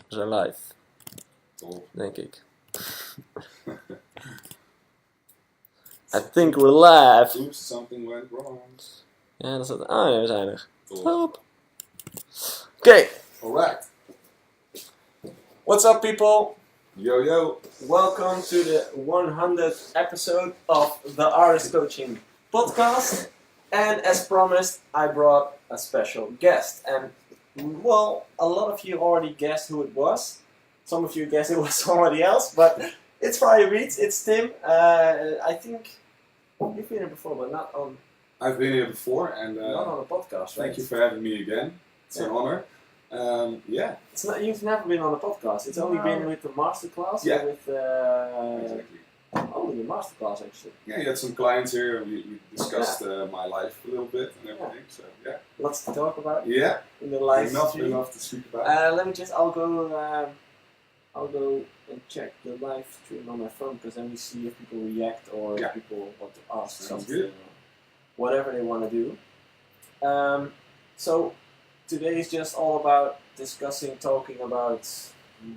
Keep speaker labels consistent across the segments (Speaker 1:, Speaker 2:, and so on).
Speaker 1: We zijn live,
Speaker 2: Top.
Speaker 1: denk ik. I think we're live.
Speaker 2: Oops, something went wrong.
Speaker 1: Ja, dat is het. Ah ja, we zijn er.
Speaker 2: Top.
Speaker 1: Top. Oké.
Speaker 2: Alright.
Speaker 1: What's up, people?
Speaker 2: Yo, yo.
Speaker 1: Welcome to the 100th episode of the Artist Coaching Podcast. And as promised, I brought a special guest. And, well, a lot of you already guessed who it was. Some of you guessed it was somebody else, but it's Firebeatz, it's Tim. I think you've been here before, but not on
Speaker 2: I've been here before and
Speaker 1: not on a podcast, right?
Speaker 2: thank you for having me again. It's an honor. Yeah.
Speaker 1: It's not. You've never been on a podcast. It's only been with the masterclass.
Speaker 2: Yeah.
Speaker 1: Or with
Speaker 2: Exactly.
Speaker 1: only the masterclass actually.
Speaker 2: Yeah, you had some clients here and we discussed my life a little bit and everything. So yeah.
Speaker 1: Lots to talk about
Speaker 2: Yeah.
Speaker 1: in the live stream.
Speaker 2: Enough to speak about.
Speaker 1: Let me just. I'll go and check the live stream on my phone because then we see if people react or if people want to ask
Speaker 2: Sounds
Speaker 1: something,
Speaker 2: good.
Speaker 1: or whatever they want to do. So today is just all about talking about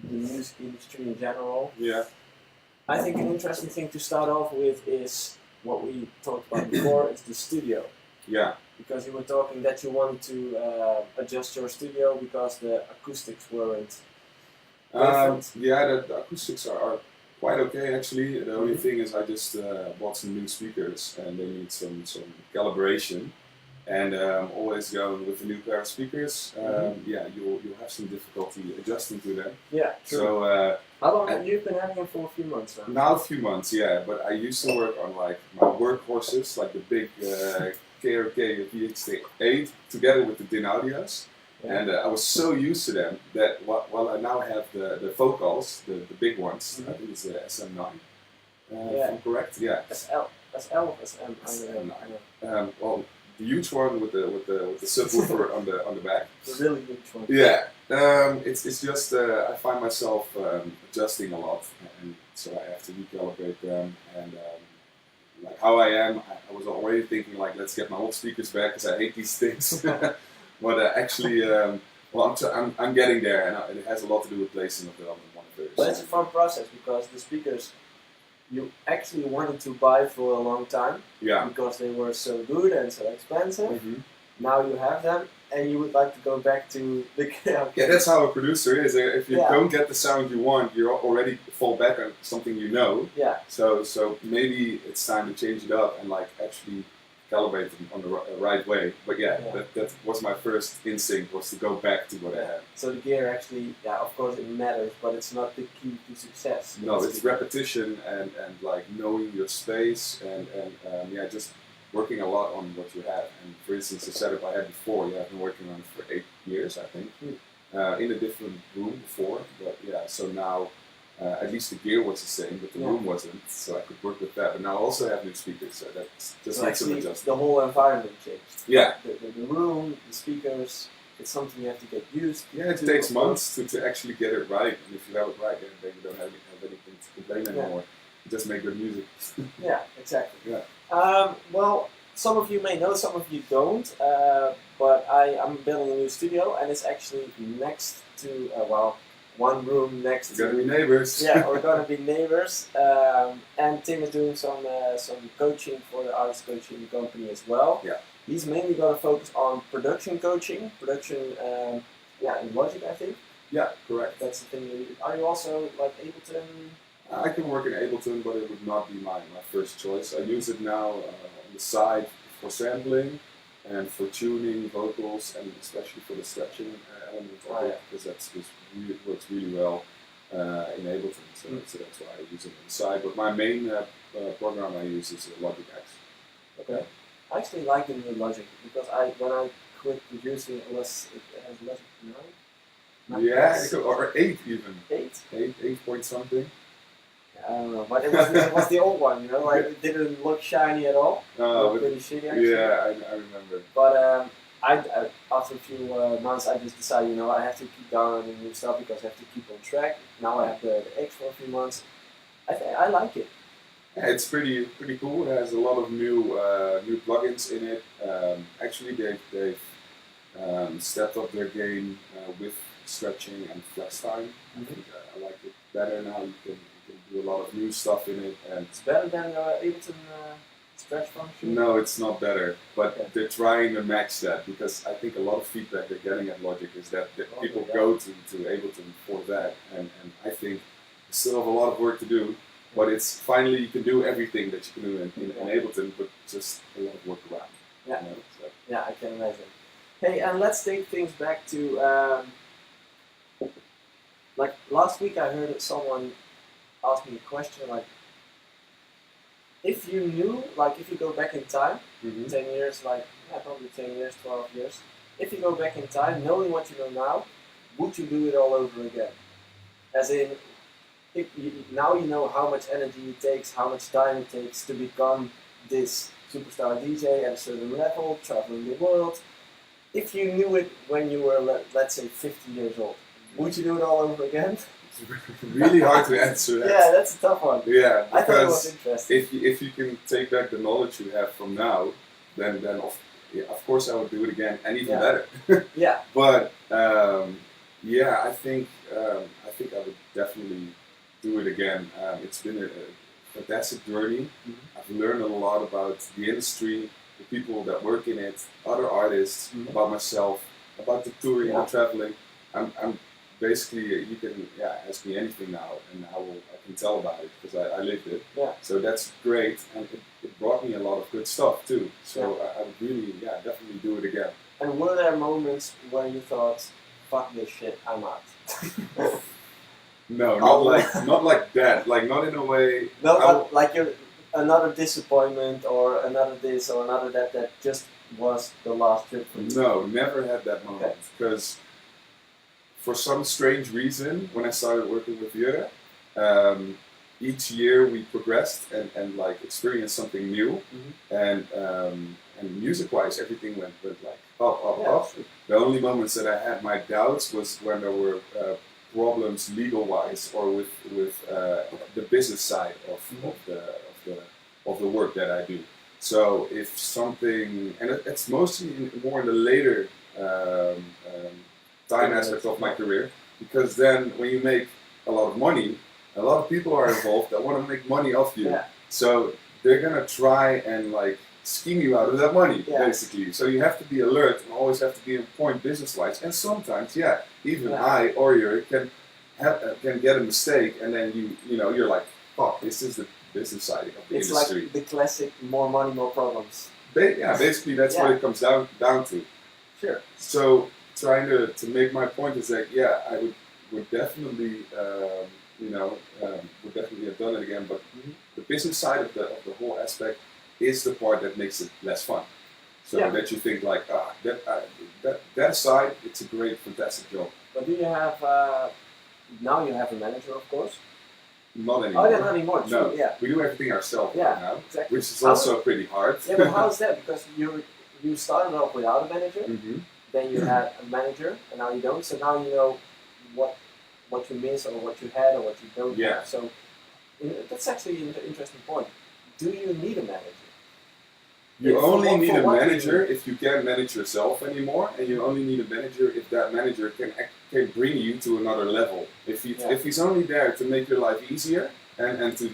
Speaker 1: the music industry in general.
Speaker 2: Yeah.
Speaker 1: I think an interesting thing to start off with is what we talked about before. It's the studio.
Speaker 2: Yeah.
Speaker 1: Because you were talking that you wanted to adjust your studio because the acoustics weren't perfect.
Speaker 2: Yeah, the acoustics are quite okay actually. The only thing is I just bought some new speakers and they need some calibration. And always going with a new pair of speakers, yeah, you'll have some difficulty adjusting to them.
Speaker 1: Yeah, true.
Speaker 2: So
Speaker 1: how long have you been having them for? A few months now?
Speaker 2: now a few months, yeah. But I used to work on like my workhorses, like the big KRK VX8 together with the DIN Audios.
Speaker 1: Yeah.
Speaker 2: And I was so used to them that while I now have the vocals, the big ones, I think it's the SM9. If I'm correct, yeah.
Speaker 1: SL or SM?
Speaker 2: SM9. Well, the huge one with the subwoofer on the back.
Speaker 1: The really huge one.
Speaker 2: Yeah. It's just I find myself adjusting a lot, and so I have to recalibrate them. And like how I am, I was already thinking like, let's get my old speakers back because I hate these things. But actually, well, I'm getting there, and it has a lot to do with placing of the monitors.
Speaker 1: But it's a fun process because the speakers you actually wanted to buy for a long time.
Speaker 2: Yeah.
Speaker 1: Because they were so good and so expensive.
Speaker 2: Mm-hmm.
Speaker 1: Now you have them, and you would like to go back to the.
Speaker 2: Yeah, that's how a producer is. If you
Speaker 1: Yeah.
Speaker 2: don't get the sound you want, you already fall back on something you know.
Speaker 1: Yeah.
Speaker 2: So maybe it's time to change it up and like actually calibrate them on the right way. But yeah, that was my first instinct, was to go back to what I had.
Speaker 1: So the gear actually, yeah, of course it matters, but it's not the key to success.
Speaker 2: No, it's repetition and like knowing your space and yeah, just working a lot on what you have. And for instance, the setup I had before, yeah, I've been working on it for 8 years, I think, in a different room before. But yeah, so now at least the gear was the same, but the room wasn't, so I could work with that. But now I also have new speakers, so that's just
Speaker 1: so
Speaker 2: needs some
Speaker 1: actually
Speaker 2: adjustment.
Speaker 1: the whole environment changed.
Speaker 2: Yeah.
Speaker 1: The room, the speakers, it's something you have to get used to.
Speaker 2: Yeah, it takes months to actually get it right, and if you have it right, then you don't have anything to complain anymore. You just make good music.
Speaker 1: Yeah, exactly.
Speaker 2: Yeah.
Speaker 1: Well, some of you may know, some of you don't, but I'm building a new studio, and it's actually next to, one room next
Speaker 2: We're
Speaker 1: to...
Speaker 2: gonna be neighbors.
Speaker 1: Yeah, we're gonna be neighbors. And Tim is doing some coaching for the artist coaching company as well.
Speaker 2: Yeah.
Speaker 1: He's mainly gonna focus on production coaching, in Logic, I think.
Speaker 2: Yeah, correct.
Speaker 1: That's the thing. Are you also like Ableton?
Speaker 2: I can work in Ableton, but it would not be my first choice. I use it now on the side for sampling and for tuning vocals, and especially for the stretching element of it, because works really well in Ableton. So that's why I use it on the side. But my main program I use is Logic X.
Speaker 1: Okay. I actually like the new Logic because when I quit producing, it has Logic 9.
Speaker 2: Yeah, or 8 even.
Speaker 1: 8?
Speaker 2: 8 point something.
Speaker 1: I don't know, but it was the old one, like it didn't look shiny at all. Pretty shitty actually.
Speaker 2: Yeah, I remember.
Speaker 1: But I after a few months, I just decided, I have to keep downloading new stuff because I have to keep on track. Now I have the X for a few months. I like it.
Speaker 2: Yeah, it's pretty cool. It has a lot of new plugins in it. Actually, they've stepped up their game with stretching and flex time. I
Speaker 1: Mhm.
Speaker 2: think I like it better now. You can do a lot of new stuff in it, and
Speaker 1: It's better than Ableton stretch function.
Speaker 2: no, it's not better. But
Speaker 1: Okay.
Speaker 2: they're trying to match that because I think a lot of feedback they're getting at Logic is that
Speaker 1: Oh,
Speaker 2: people
Speaker 1: yeah.
Speaker 2: go to Ableton for that, and I think we still have a lot of work to do. But it's finally you can do everything that you can do in Ableton, but just a lot of work around.
Speaker 1: Yeah.
Speaker 2: You know, so.
Speaker 1: Yeah, I can imagine. Hey, and let's take things back to like last week. I heard someone ask me a question like, if you knew, like, if you go back in time,
Speaker 2: Mm-hmm.
Speaker 1: 10 years, like, yeah, probably 10 years, 12 years. If you go back in time, knowing what you know now, would you do it all over again? As in, if you, now you know how much energy it takes, how much time it takes to become this superstar DJ at a certain level, traveling the world. If you knew it when you were, let's say, 50 years old, would you do it all over again?
Speaker 2: It's really hard to answer that.
Speaker 1: Yeah, that's a tough one.
Speaker 2: Yeah,
Speaker 1: I thought it was
Speaker 2: because
Speaker 1: interesting.
Speaker 2: if you can take back the knowledge you have from now, then of course I would do it again and even
Speaker 1: Yeah.
Speaker 2: better.
Speaker 1: Yeah.
Speaker 2: But yeah, I think I would definitely do it again. It's been a fantastic journey.
Speaker 1: Mhm.
Speaker 2: I've learned a lot about the industry, the people that work in it, other artists,
Speaker 1: Mhm.
Speaker 2: about myself, about the touring
Speaker 1: Yeah.
Speaker 2: and traveling. I'm basically you can ask me anything now, and I can tell about it because I lived it.
Speaker 1: Yeah.
Speaker 2: So that's great, and it brought me a lot of good stuff too. So
Speaker 1: Yeah.
Speaker 2: I would really definitely do it again.
Speaker 1: And were there moments where you thought, fuck this shit, I'm out?
Speaker 2: No,
Speaker 1: Oh.
Speaker 2: not like that. Like not in a way.
Speaker 1: No,
Speaker 2: I
Speaker 1: but like you're another disappointment or another this or another that just was the last trip for you.
Speaker 2: No, never had that moment because for some strange reason, when I started working with Jure, each year we progressed and like experienced something new, and music-wise everything went like up. The only moments that I had my doubts was when there were problems legal-wise or with the business side of the work that I do. So if something, and it's mostly more in the later time aspect of my career, because then when you make a lot of money, a lot of people are involved that want to make money off you.
Speaker 1: Yeah.
Speaker 2: So they're gonna try and like scheme you out of that money,
Speaker 1: Yeah.
Speaker 2: basically. So you have to be alert and always have to be on point business-wise. And sometimes, even
Speaker 1: Yeah.
Speaker 2: I or you can get a mistake, and then you're like, fuck, this is the business side of the
Speaker 1: It's
Speaker 2: industry.
Speaker 1: like the classic more money, more problems.
Speaker 2: Basically that's what it comes down to.
Speaker 1: Sure.
Speaker 2: So trying to make my point is that I would definitely would definitely have done it again, but the business side of the whole aspect is the part that makes it less fun. So that you think like that aside, it's a great, fantastic job.
Speaker 1: But do you have now you have a manager, of course?
Speaker 2: Not anymore.
Speaker 1: Oh, yeah, not anymore. True.
Speaker 2: No,
Speaker 1: Yeah.
Speaker 2: we do everything ourselves
Speaker 1: Yeah,
Speaker 2: right now,
Speaker 1: exactly.
Speaker 2: which is also pretty hard.
Speaker 1: Yeah, but how is that? Because you started off without a manager, then you had a manager, and now you don't. So now you know what you miss or what you had or what you don't have. So that's actually an interesting point. Do you need a manager?
Speaker 2: You only need a manager if you can't manage yourself anymore, and you only need a manager if that manager can bring you to another level. If he's only there to make your life easier and to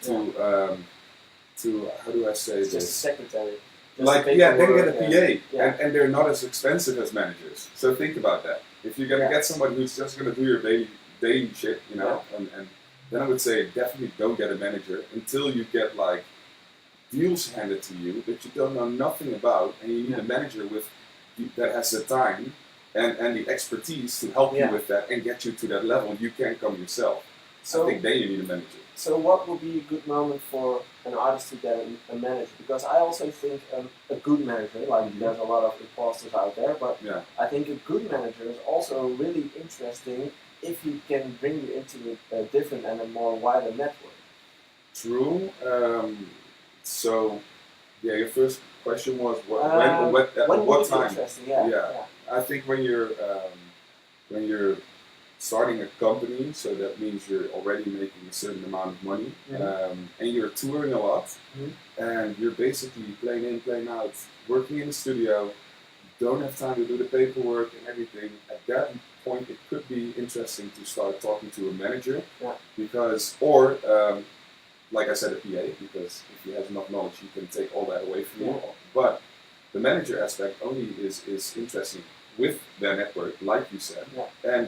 Speaker 2: how do I say
Speaker 1: it's
Speaker 2: this?
Speaker 1: Just a secretary.
Speaker 2: Like then get a PA, and they're not as expensive as managers. So think about that. If you're gonna get somebody who's just gonna do your daily shit, and then I would say definitely don't get a manager until you get like deals handed to you that you don't know nothing about, and you need a manager that has the time and the expertise to help you with that and get you to that level. You can't come yourself. So I think then you need a manager.
Speaker 1: So what would be a good moment for an artist to get a manager? Because I also think a good manager, like there's a lot of imposters out there, but I think a good manager is also really interesting if he can bring you into a different and a more wider network.
Speaker 2: True. So, your first question was what time?
Speaker 1: Interesting.
Speaker 2: I think when you're starting a company, so that means you're already making a certain amount of money, and you're touring a lot, and you're basically playing in, playing out, working in the studio, don't have time to do the paperwork and everything. At that point, it could be interesting to start talking to a manager,
Speaker 1: Yeah.
Speaker 2: because, like I said, a PA, because if he has enough knowledge, he can take all that away from you. But the manager aspect only is interesting with their network, like you said, and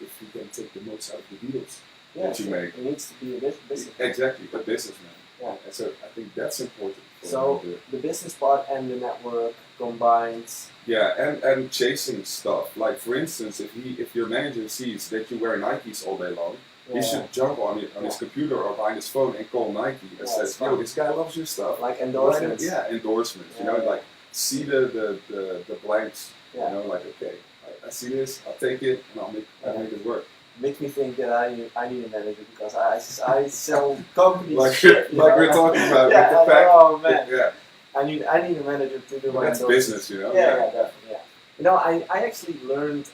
Speaker 2: if you can take the most out of the deals that you make.
Speaker 1: It needs to be a business.
Speaker 2: Exactly, a businessman.
Speaker 1: Yeah.
Speaker 2: And so I think that's important.
Speaker 1: So the business part and the network combined.
Speaker 2: Yeah, and chasing stuff. Like for instance, if your manager sees that you wear Nikes all day long, he should jump on his computer or behind his phone and call Nike and says, "Yo, this guy loves your stuff."
Speaker 1: Like endorsements.
Speaker 2: Endorsements. You know, like see the blanks. You know, like okay, I see this, I'll take it, and I'll make it work.
Speaker 1: Makes me think that I need a manager because I sell companies
Speaker 2: like
Speaker 1: shit.
Speaker 2: we're talking about with the pack.
Speaker 1: Oh man.
Speaker 2: Yeah.
Speaker 1: I need a manager to do my
Speaker 2: That's
Speaker 1: endorsements.
Speaker 2: business, you know.
Speaker 1: Yeah, definitely. Yeah. You know, I actually learned.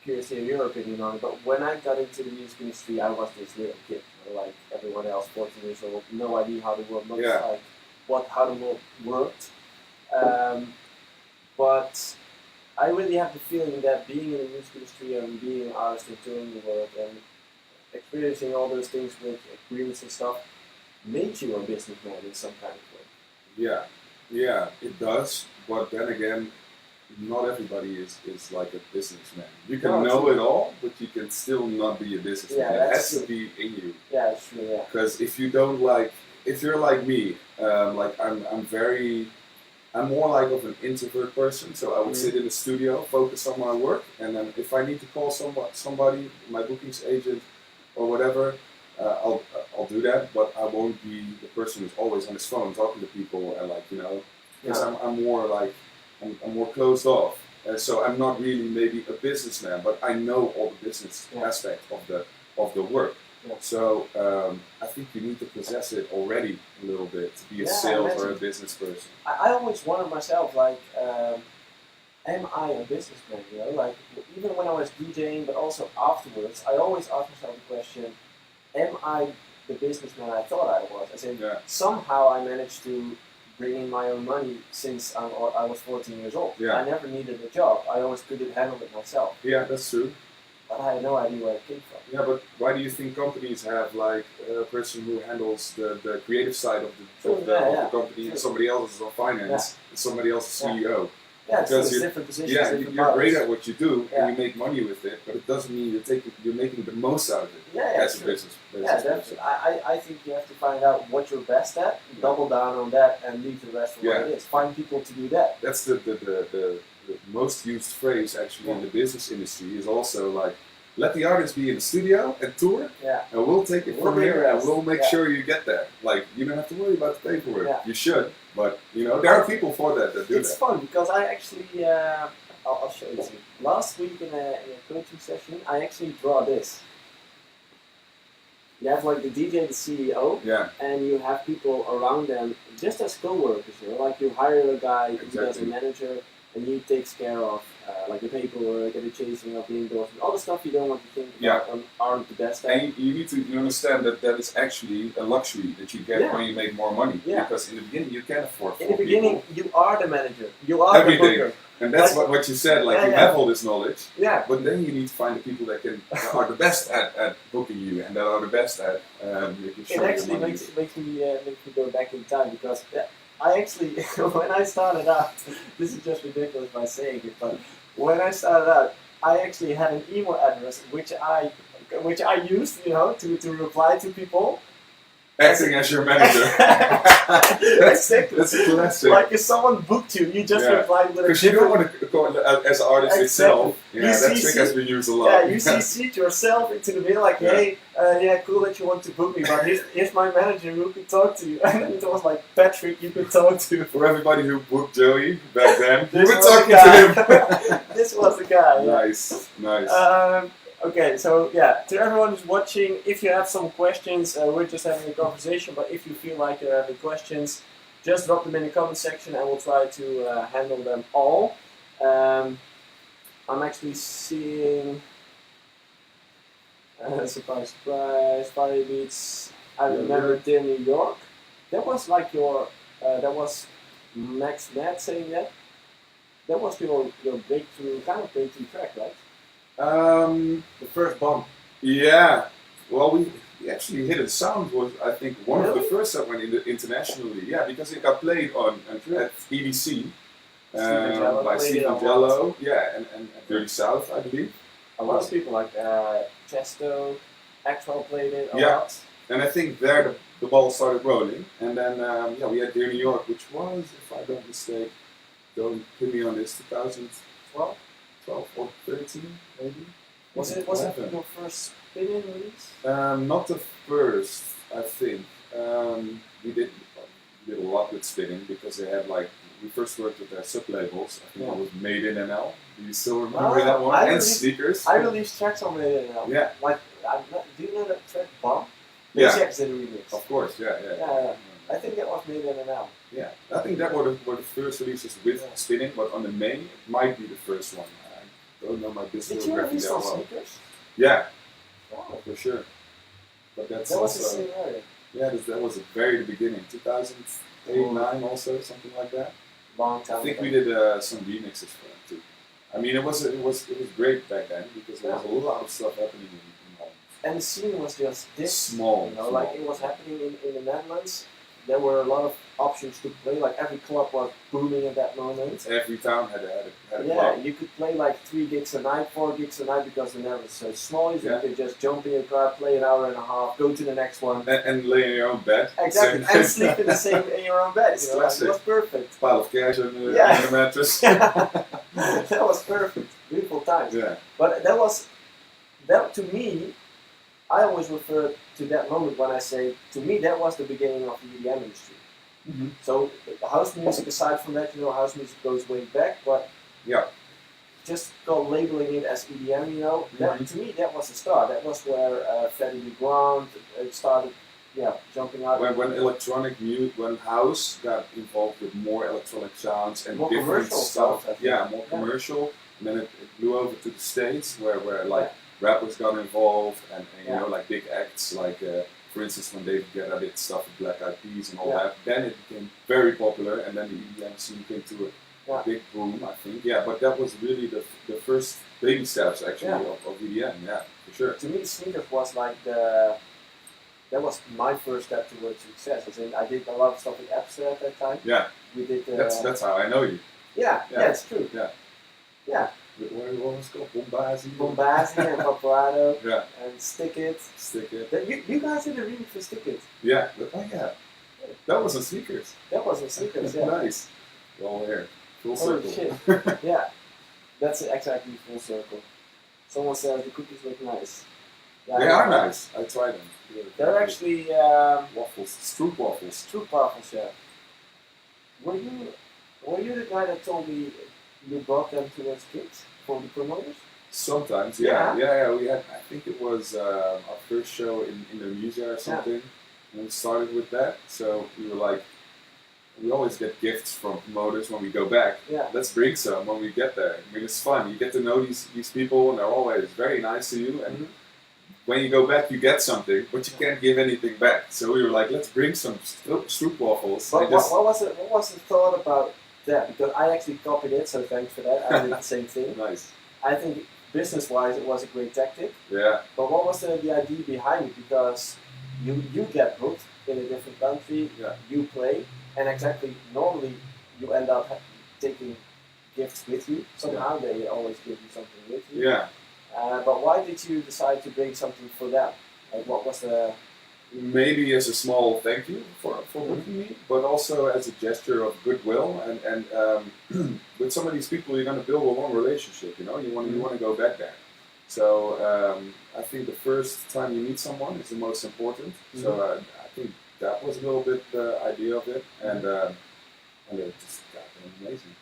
Speaker 1: Curious to hear your opinion on it, but when I got into the music industry, I was this little kid, like everyone else, 14 years old, no idea how the world looks like, how the world worked. But I really have the feeling that being in the music industry and being an artist and touring the world and experiencing all those things with agreements and stuff made you a businessman in some kind of way.
Speaker 2: Yeah, it does. But then again, not everybody is like a businessman. You can know it all, but you can still not be a businessman.
Speaker 1: Yeah,
Speaker 2: it has to be in you.
Speaker 1: Yeah, it's true. Yeah.
Speaker 2: Because if you're like me, like I'm more like of an introvert person. So I would sit in the studio, focus on my work, and then if I need to call somebody, my bookings agent or whatever, I'll do that. But I won't be the person who's always on his phone talking to people and because I'm more like. I'm more closed off, so I'm not really maybe a businessman, but I know all the business aspect of the work.
Speaker 1: Yeah.
Speaker 2: So I think you need to possess it already a little bit to be a sales or a business person.
Speaker 1: I always wondered myself, like, am I a businessman? You know, like even when I was DJing, but also afterwards, I always asked myself the question: am I the businessman I thought I was? As in, somehow I managed to bring in my own money since I was 14 years old.
Speaker 2: Yeah.
Speaker 1: I never needed a job. I always could handle it myself.
Speaker 2: Yeah, that's true.
Speaker 1: But I had no idea where it came from.
Speaker 2: Yeah, but why do you think companies have like a person who handles the creative side of the company, and somebody else is on finance, and somebody else is CEO?
Speaker 1: Yeah, because different positions.
Speaker 2: Yeah,
Speaker 1: different
Speaker 2: you're
Speaker 1: powers.
Speaker 2: great at what you do, and you make money with it, but it doesn't mean you're making the most out of it as a business.
Speaker 1: Definitely. I think you have to find out what you're best at, double down on that, and leave the rest for what it is. Find people to do that.
Speaker 2: That's the most used phrase actually in the business industry is also like, let the artist be in the studio and tour, and we'll take it from here, and we'll make sure you get there. Like, you don't have to worry about the paperwork.
Speaker 1: Yeah.
Speaker 2: You should, but you know there are people for that do that.
Speaker 1: It's fun because I actually, I'll show it to you. Last week in a coaching session, I actually draw this. You have like the DJ, the CEO, and you have people around them just as co-workers. You know, like you hire a guy who does a manager, and he takes care of like the paperwork and the chasing of the endorsement, all the stuff you don't want to think about and aren't the best at.
Speaker 2: And you need to understand that is actually a luxury that you get when you make more money.
Speaker 1: Yeah.
Speaker 2: Because in the beginning you can't afford.
Speaker 1: In the beginning, you are the manager. You are the booker.
Speaker 2: And that's what you said. Like you have all this knowledge.
Speaker 1: Yeah.
Speaker 2: But then you need to find the people that are the best at booking you and that are the best at making sure.
Speaker 1: It actually makes me go back in time because. I actually, when I started out, this is just ridiculous by saying it, but when I started out, I actually had an email address which I used, you know, to reply to people.
Speaker 2: Acting as your manager.
Speaker 1: Exactly.
Speaker 2: That's a classic.
Speaker 1: Like if someone booked you, you just reply with a
Speaker 2: because you don't want to go as an artist itself. Yeah, that trick has been used a lot.
Speaker 1: Yeah, you CC'd yourself into the mail like, hey, cool that you want to book me, but here's my manager who could talk to you. And it was like Patrick you could talk to.
Speaker 2: For everybody who booked Joey back then, you were
Speaker 1: talking
Speaker 2: to him.
Speaker 1: This was the guy.
Speaker 2: Nice.
Speaker 1: Okay, so to everyone who's watching, if you have some questions, we're just having a conversation, but if you feel like you're having questions, just drop them in the comment section and we'll try to handle them all. I'm actually seeing, surprise, Firebeatz, I remember in New York. That was like that was Max Nat saying that? That was your breakthrough track, right? The first bump.
Speaker 2: Yeah. Well, we actually hit it. Sound was, I think, one of the
Speaker 1: Really?
Speaker 2: first that went internationally. Yeah, because it got played on at EDC by
Speaker 1: played
Speaker 2: Steve
Speaker 1: it a lot.
Speaker 2: Angello. Yeah, and Dirty South, I believe.
Speaker 1: A lot of people like Chesto, Axwell played it a
Speaker 2: Yeah.
Speaker 1: lot.
Speaker 2: And I think there the ball started rolling. And then, we had Dear New York, which was, if I don't mistake, don't put me on this, 2012 or 13, maybe?
Speaker 1: Was it your first spin-in release?
Speaker 2: Not the first, I think. We did a lot with spinning because they had we first worked with their sub-labels. I think it was Made in NL. Do you still remember that one? And Sneakers.
Speaker 1: I released tracks on Made in NL.
Speaker 2: Yeah.
Speaker 1: Do you know that track Bomb?
Speaker 2: Yeah.
Speaker 1: Yes, did a remix.
Speaker 2: Of course, yeah.
Speaker 1: I think that was Made in NL.
Speaker 2: Yeah, I think that were the first releases with spinning, but on the main, it might be the first one. I don't know my business.
Speaker 1: Did you release on Sneakers?
Speaker 2: Yeah.
Speaker 1: Wow.
Speaker 2: For sure. But that
Speaker 1: was the same area.
Speaker 2: Yeah, that was the very beginning, 2008, 9 also, something like that.
Speaker 1: Long time.
Speaker 2: I think we did some remixes for them too. I mean, it was great back then because there was a lot of stuff happening in Holland.
Speaker 1: And the scene was just this
Speaker 2: small.
Speaker 1: Like it was happening in the Netherlands. There were a lot of options to play. Like every club was booming at that moment.
Speaker 2: Every town had a club.
Speaker 1: Yeah, you could play like 3 gigs a night, 4 gigs a night because the Netherlands was so small. You could just jump in your car, play an hour and a half, go to the next one,
Speaker 2: and lay in your own bed.
Speaker 1: Exactly, and sleep in your own bed.
Speaker 2: It's
Speaker 1: classic. It was perfect.
Speaker 2: Pile of cash on the mattress.
Speaker 1: That was perfect. Beautiful times.
Speaker 2: Yeah.
Speaker 1: But that to me, I always refer to that moment when I say, to me, that was the beginning of the EDM industry.
Speaker 2: Mm-hmm.
Speaker 1: So, the house music, aside from that, house music goes way back, but just labeling it as EDM, that, to me, that was the start. That was where Freddie Legrand started, jumping out.
Speaker 2: When electronic music, when house got involved with more electronic sounds and
Speaker 1: more
Speaker 2: different
Speaker 1: commercial
Speaker 2: stuff,
Speaker 1: more
Speaker 2: commercial, and then it blew over to the States where rappers got involved and like big acts for instance when David Guetta did stuff with Black Eyed Peas and all that, then it became very popular and then the EDM scene came to a big boom, I think. Yeah, but that was really the first baby steps actually of EDM, for sure.
Speaker 1: To me, Sneakers was that was my first step towards success. I did a lot of stuff with Epster at that time.
Speaker 2: Yeah.
Speaker 1: We did.
Speaker 2: That's how I know you.
Speaker 1: Yeah, it's true.
Speaker 2: Yeah. What was it called?
Speaker 1: Bombazzi and Paparado.
Speaker 2: Yeah.
Speaker 1: And Stick It. You guys did a remix for Stick It.
Speaker 2: Yeah. That was on Sneakers.
Speaker 1: That was on Sneakers, yeah.
Speaker 2: Nice. All here. Full circle.
Speaker 1: Shit. Yeah. That's exactly full circle. Someone says the cookies look nice.
Speaker 2: Yeah, they are nice. I tried them.
Speaker 1: They're actually
Speaker 2: waffles. Stroop waffles.
Speaker 1: Stroop waffles, yeah. Were you the guy that told me you brought them to those kids for the promoters?
Speaker 2: Sometimes, yeah. We had, I think it was our first show in Indonesia or something, and we started with that. So we were like, we always get gifts from promoters when we go back.
Speaker 1: Yeah.
Speaker 2: Let's bring some when we get there. I mean, it's fun. You get to know these people, and they're always very nice to you. And when you go back, you get something, but you can't give anything back. So we were like, let's bring some Stroop waffles.
Speaker 1: But what was the thought about that? Because I actually copied it, so thanks for that. I did the same thing.
Speaker 2: Nice.
Speaker 1: I think business-wise, it was a great tactic.
Speaker 2: Yeah.
Speaker 1: But what was the idea behind it? Because you get booked in a different country, you play, and normally you end up taking gifts with you. Somehow they always give you something with you.
Speaker 2: Yeah.
Speaker 1: But why did you decide to bring something for them? Like, what was the...
Speaker 2: Maybe as a small thank you for booking me, but also as a gesture of goodwill. And with some of these people, you're going to build a long relationship. You want to go back there. So I think the first time you meet someone is the most important. So I think that was a little bit the idea of it, and it just got amazing.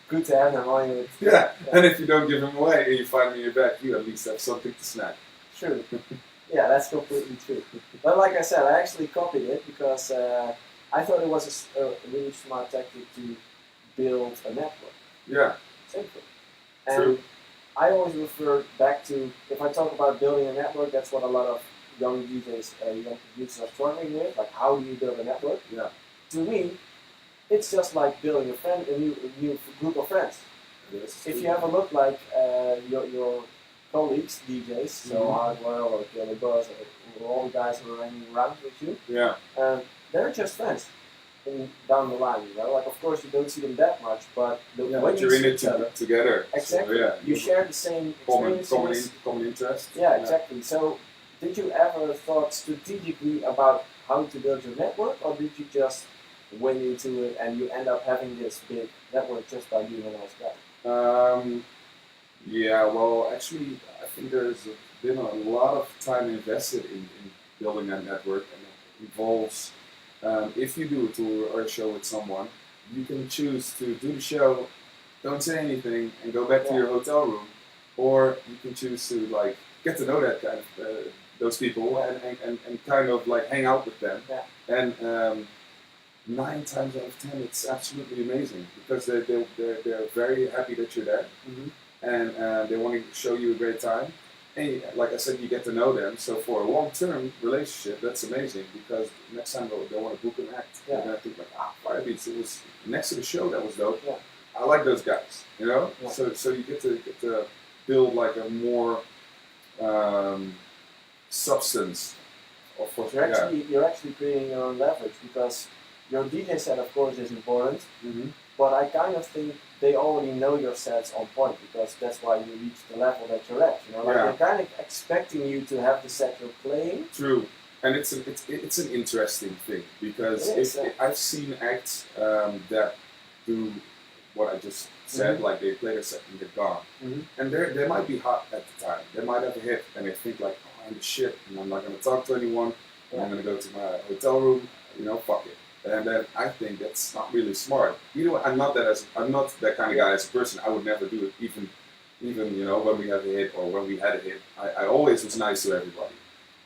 Speaker 1: Good to have them on you.
Speaker 2: Yeah, and if you don't give them away and you find them in your back, you at least have something to snack.
Speaker 1: True. Yeah, that's completely true. But like I said, I actually copied it because I thought it was a really smart tactic to build a network.
Speaker 2: Yeah.
Speaker 1: Simple. And
Speaker 2: true.
Speaker 1: I always refer back to, if I talk about building a network, that's what a lot of young DJs, young producers are struggling with. Like, how do you build a network?
Speaker 2: Yeah.
Speaker 1: To me, it's just like building a new group of friends.
Speaker 2: Yes.
Speaker 1: If you ever look like your colleagues, DJs, so
Speaker 2: Mhm.
Speaker 1: Hardwell or Killer Buzz, or all the guys who are hanging around with you,
Speaker 2: Yeah.
Speaker 1: they're just friends. Down the line, you know, like of course you don't see them that much, but
Speaker 2: Yeah,
Speaker 1: when
Speaker 2: but
Speaker 1: you
Speaker 2: you're in
Speaker 1: see
Speaker 2: it
Speaker 1: each other,
Speaker 2: together.
Speaker 1: exactly,
Speaker 2: So, yeah.
Speaker 1: you share the same experiences.
Speaker 2: Common interest.
Speaker 1: Yeah, exactly. So, did you ever thought strategically about how to build your network, or did you just went into it and you end up having this big network just by being a nice guy?
Speaker 2: Yeah, well, actually, I think there's been a lot of time invested in building that network, and it involves, if you do a tour or a show with someone, you can choose to do the show, don't say anything, and go back to your hotel room, or you can choose to like get to know that kind of those people and kind of like hang out with them, and 9 times out of 10, it's absolutely amazing because they're very happy that you're there, and they want to show you a great time. And like I said, you get to know them. So for a long-term relationship, that's amazing because next time they want to book an act, they're gonna think like, Firebeatz, it was next to the show, that was dope.
Speaker 1: Yeah.
Speaker 2: I like those guys, you know.
Speaker 1: Yeah.
Speaker 2: So you get to build like a more substance. Of course,
Speaker 1: You're actually creating your own leverage because your DJ set, of course, is important.
Speaker 2: Mm-hmm.
Speaker 1: But I kind of think they already know your sets on point because that's why you reach the level that you're at. You know, like they're kind of expecting you to have the set you're playing.
Speaker 2: True, and it's an interesting thing because I've seen acts that do what I just said, like they play their set and they're gone, and they might be hot at the time. They might have a hit, and they think like, oh, I'm the shit, and I'm not gonna talk to anyone. And I'm gonna go to my hotel room. You know, fuck it. And then I think that's not really smart. You know, I'm not that kind of guy as a person. I would never do it, even you know when we have a hit or when we had a hit. I always was nice to everybody.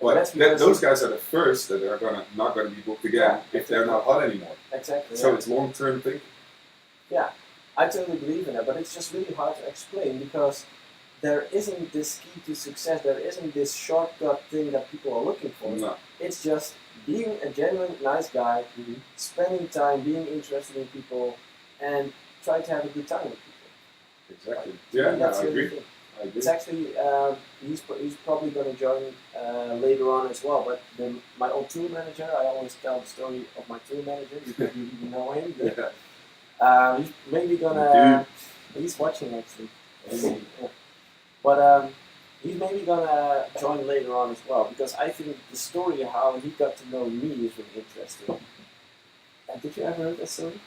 Speaker 2: But those guys are the first that are not gonna be booked again if they're not hot anymore.
Speaker 1: Exactly.
Speaker 2: So it's long-term thinking.
Speaker 1: Yeah, I totally believe in that, but it's just really hard to explain because there isn't this key to success. There isn't this shortcut thing that people are looking for.
Speaker 2: No.
Speaker 1: It's just being a genuine nice guy, spending time, being interested in people, and try to have a good time with people.
Speaker 2: Exactly.
Speaker 1: That's
Speaker 2: I
Speaker 1: the
Speaker 2: agree.
Speaker 1: thing.
Speaker 2: I agree.
Speaker 1: It's actually he's probably going to join later on as well. But my old tour manager, I always tell the story of my tour manager because you even know him. He's maybe gonna. He's watching actually. But he's maybe gonna join later on as well because I think the story of how he got to know me is really interesting. Did you ever heard that story?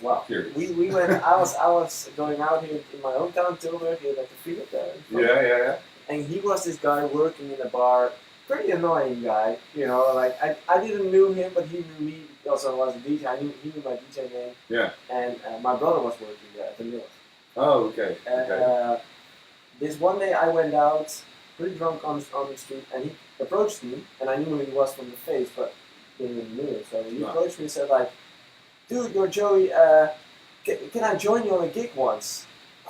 Speaker 1: Wow. We went. I was going out here in my hometown, Tilburg, here at the field there.
Speaker 2: Yeah.
Speaker 1: And he was this guy working in a bar, pretty annoying guy. You know, like I didn't know him, but he knew me because I was a DJ. He knew my DJ name. Yeah. And my brother was working there at the mill.
Speaker 2: Oh, okay.
Speaker 1: And this one day I went out, pretty drunk on the street, and he approached me, and I knew who he was from the face, but didn't know him. So he approached me and said like, dude, you're Joey, can I join you on a gig once?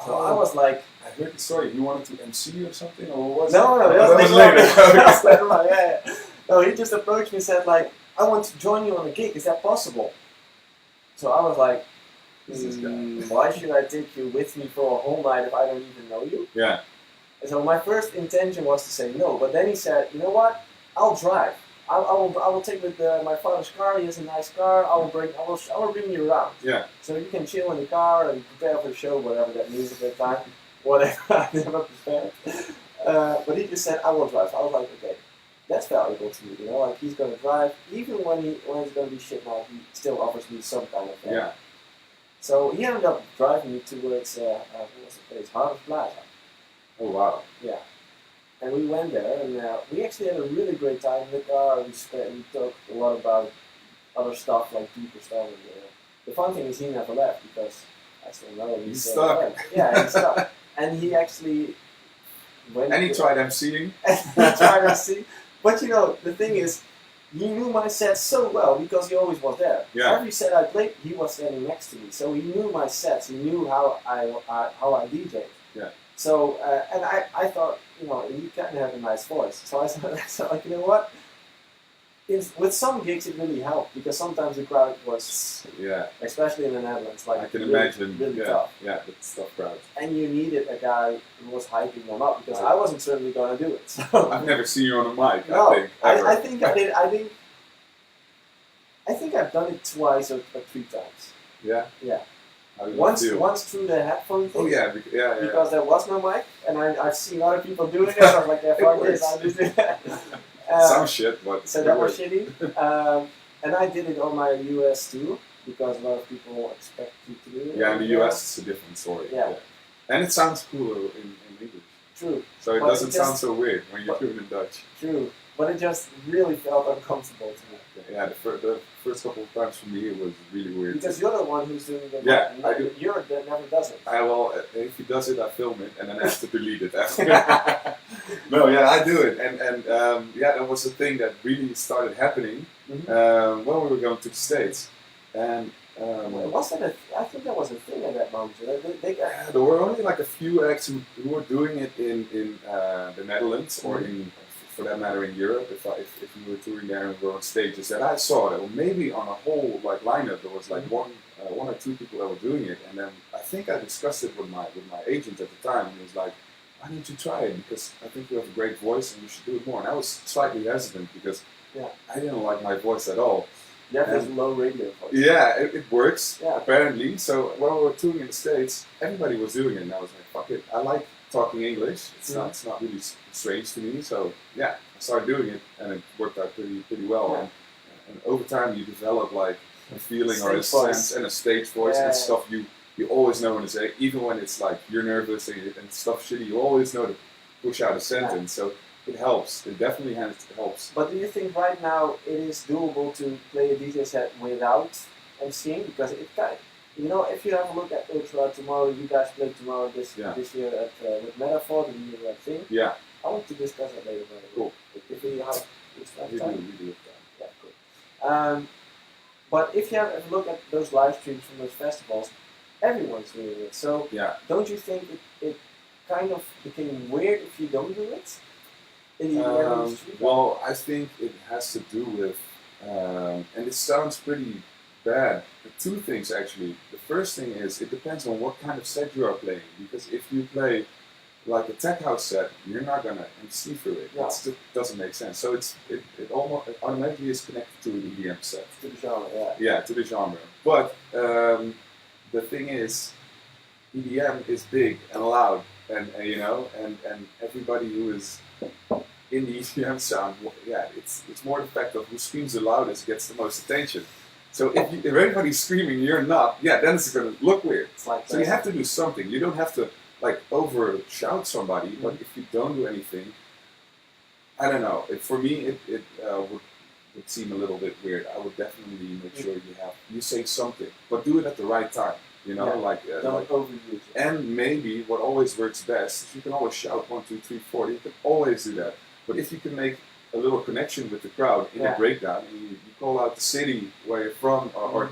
Speaker 1: So I was like...
Speaker 2: I heard the story. You wanted to MC or something? Or what was
Speaker 1: No,
Speaker 2: that was later.
Speaker 1: Yeah. No, he just approached me and said like, I want to join you on a gig, is that possible? So I was like, why should I take you with me for a whole night if I don't even know you? Yeah. And so my first intention was to say no, but then he said, you know what? I'll drive. I will take with my father's car. He has a nice car. I will bring you around. Yeah. So you can chill in the car and prepare for the show, whatever that means at that time. Whatever. I never prepared. But he just said, I will drive. I was like, okay, that's valuable to me. You know, like he's gonna drive, even when it's gonna be shit night, he still offers me some kind of thing. Yeah. So he ended up driving me towards what was the place? Harvard Plaza. Oh wow. Yeah. And we went there, and we actually had a really great time in the car. We talked a lot about other stuff, like deeper stuff. And, the fun thing is he never left because I still know him.
Speaker 2: He's stuck.
Speaker 1: Yeah, he's stuck. And he actually went.
Speaker 2: And he tried emceeing.
Speaker 1: He tried emceeing. But you know, the thing is, he knew my set so well because he always was there. Yeah. Every set I played, he was standing next to me, so he knew my sets. He knew how I DJ'd. Yeah. So and I thought, you know, you kind of have a nice voice. So I said like, you know what? with some gigs it really helped because sometimes the crowd was,
Speaker 2: Yeah,
Speaker 1: especially in the Netherlands, like
Speaker 2: I can
Speaker 1: really,
Speaker 2: imagine.
Speaker 1: really
Speaker 2: Yeah,
Speaker 1: tough.
Speaker 2: yeah, it's tough crowd.
Speaker 1: And you needed a guy who was hyping them up because
Speaker 2: Right.
Speaker 1: I wasn't certainly going to do it. So.
Speaker 2: I've never seen you on a mic.
Speaker 1: No,
Speaker 2: I think ever.
Speaker 1: I think I did. I think I've done it twice or 3 times.
Speaker 2: Yeah.
Speaker 1: Yeah.
Speaker 2: How did it
Speaker 1: Once
Speaker 2: feel?
Speaker 1: through the headphone thing.
Speaker 2: Oh yeah, yeah.
Speaker 1: Because there was no mic, and I've seen other people doing it. I was like, yeah, fuck this, I'll just do that.
Speaker 2: Some shit, but
Speaker 1: so that was shitty. And I did it on my US too, because a lot of people expect you to do it.
Speaker 2: Yeah, in the US it's a different story.
Speaker 1: Yeah.
Speaker 2: And it sounds cooler in English.
Speaker 1: True.
Speaker 2: So it
Speaker 1: But
Speaker 2: doesn't
Speaker 1: it just-
Speaker 2: sound so weird when you're doing it in Dutch.
Speaker 1: True. But it just really felt uncomfortable to me.
Speaker 2: Yeah, the first couple of times for me it was really weird.
Speaker 1: Because you're the one who's doing the
Speaker 2: Yeah,
Speaker 1: mic.
Speaker 2: I do.
Speaker 1: You're that never does it.
Speaker 2: If he does it, I film it and then I have to delete it after. No, yeah, I do it, and yeah, that was the thing that really started happening when we were going to the States, and
Speaker 1: Was that I think that was a thing at that moment.
Speaker 2: there were only like a few acts who were doing it in the Netherlands or in, for that matter, in Europe. If we were touring there and we were on stages, that I saw that, or maybe on a whole like lineup there was like one or two people that were doing it, and then I think I discussed it with my agent at the time, and he was like, why don't you try it? Because I think you have a great voice and you should do it more. And I was slightly hesitant because I didn't like my voice at all.
Speaker 1: You have this low radio voice.
Speaker 2: Yeah, it works,
Speaker 1: Yeah.
Speaker 2: apparently. So when we were touring in the States, everybody was doing it, and I was like, fuck it, I like talking English. It's not really strange to me. So yeah, I started doing it, and it worked out pretty well.
Speaker 1: Yeah.
Speaker 2: And over time, you develop like a feeling or a
Speaker 1: Stage voice.
Speaker 2: sense and a stage voice and
Speaker 1: Yeah.
Speaker 2: stuff you always know when to say, even when it's like you're nervous and stuff shitty, you always know to push out a sentence. So it helps. It definitely helps.
Speaker 1: But do you think right now it is doable to play a DJ set without MCing? Because it kind, if you have a look at Ultra tomorrow, you guys play tomorrow this year at with Metaphor, the new thing.
Speaker 2: Yeah.
Speaker 1: I want to discuss that later. By the way.
Speaker 2: Cool.
Speaker 1: If we have time.
Speaker 2: We do it.
Speaker 1: Yeah, cool. But if you have a look at those live streams from those festivals, everyone's doing it. So don't you think it kind of became weird if you don't do it? In the industry?
Speaker 2: Well, I think it has to do with, and it sounds pretty bad, but 2 things actually. The first thing is, it depends on what kind of set you are playing. Because if you play like a tech house set, you're not going to MC through it.
Speaker 1: No.
Speaker 2: It doesn't make sense. So it automatically is connected to an EDM set.
Speaker 1: To the genre, yeah.
Speaker 2: Yeah, to the genre. But the thing is, EDM is big and loud, and everybody who is in the EDM sound, it's more the fact of who screams the loudest gets the most attention. So if everybody's screaming, you're not, then it's going to look weird. So you have to do something. You don't have to like over shout somebody, but if you don't do anything, I don't know. For me, it would seem a little bit weird. I would definitely make sure you say something, but do it at the right time.
Speaker 1: Don't overuse it.
Speaker 2: And maybe what always works best is you can always shout 1, 2, 3, 4. You can always do that. But if you can make a little connection with the crowd in a breakdown, and you call out the city where you're from, or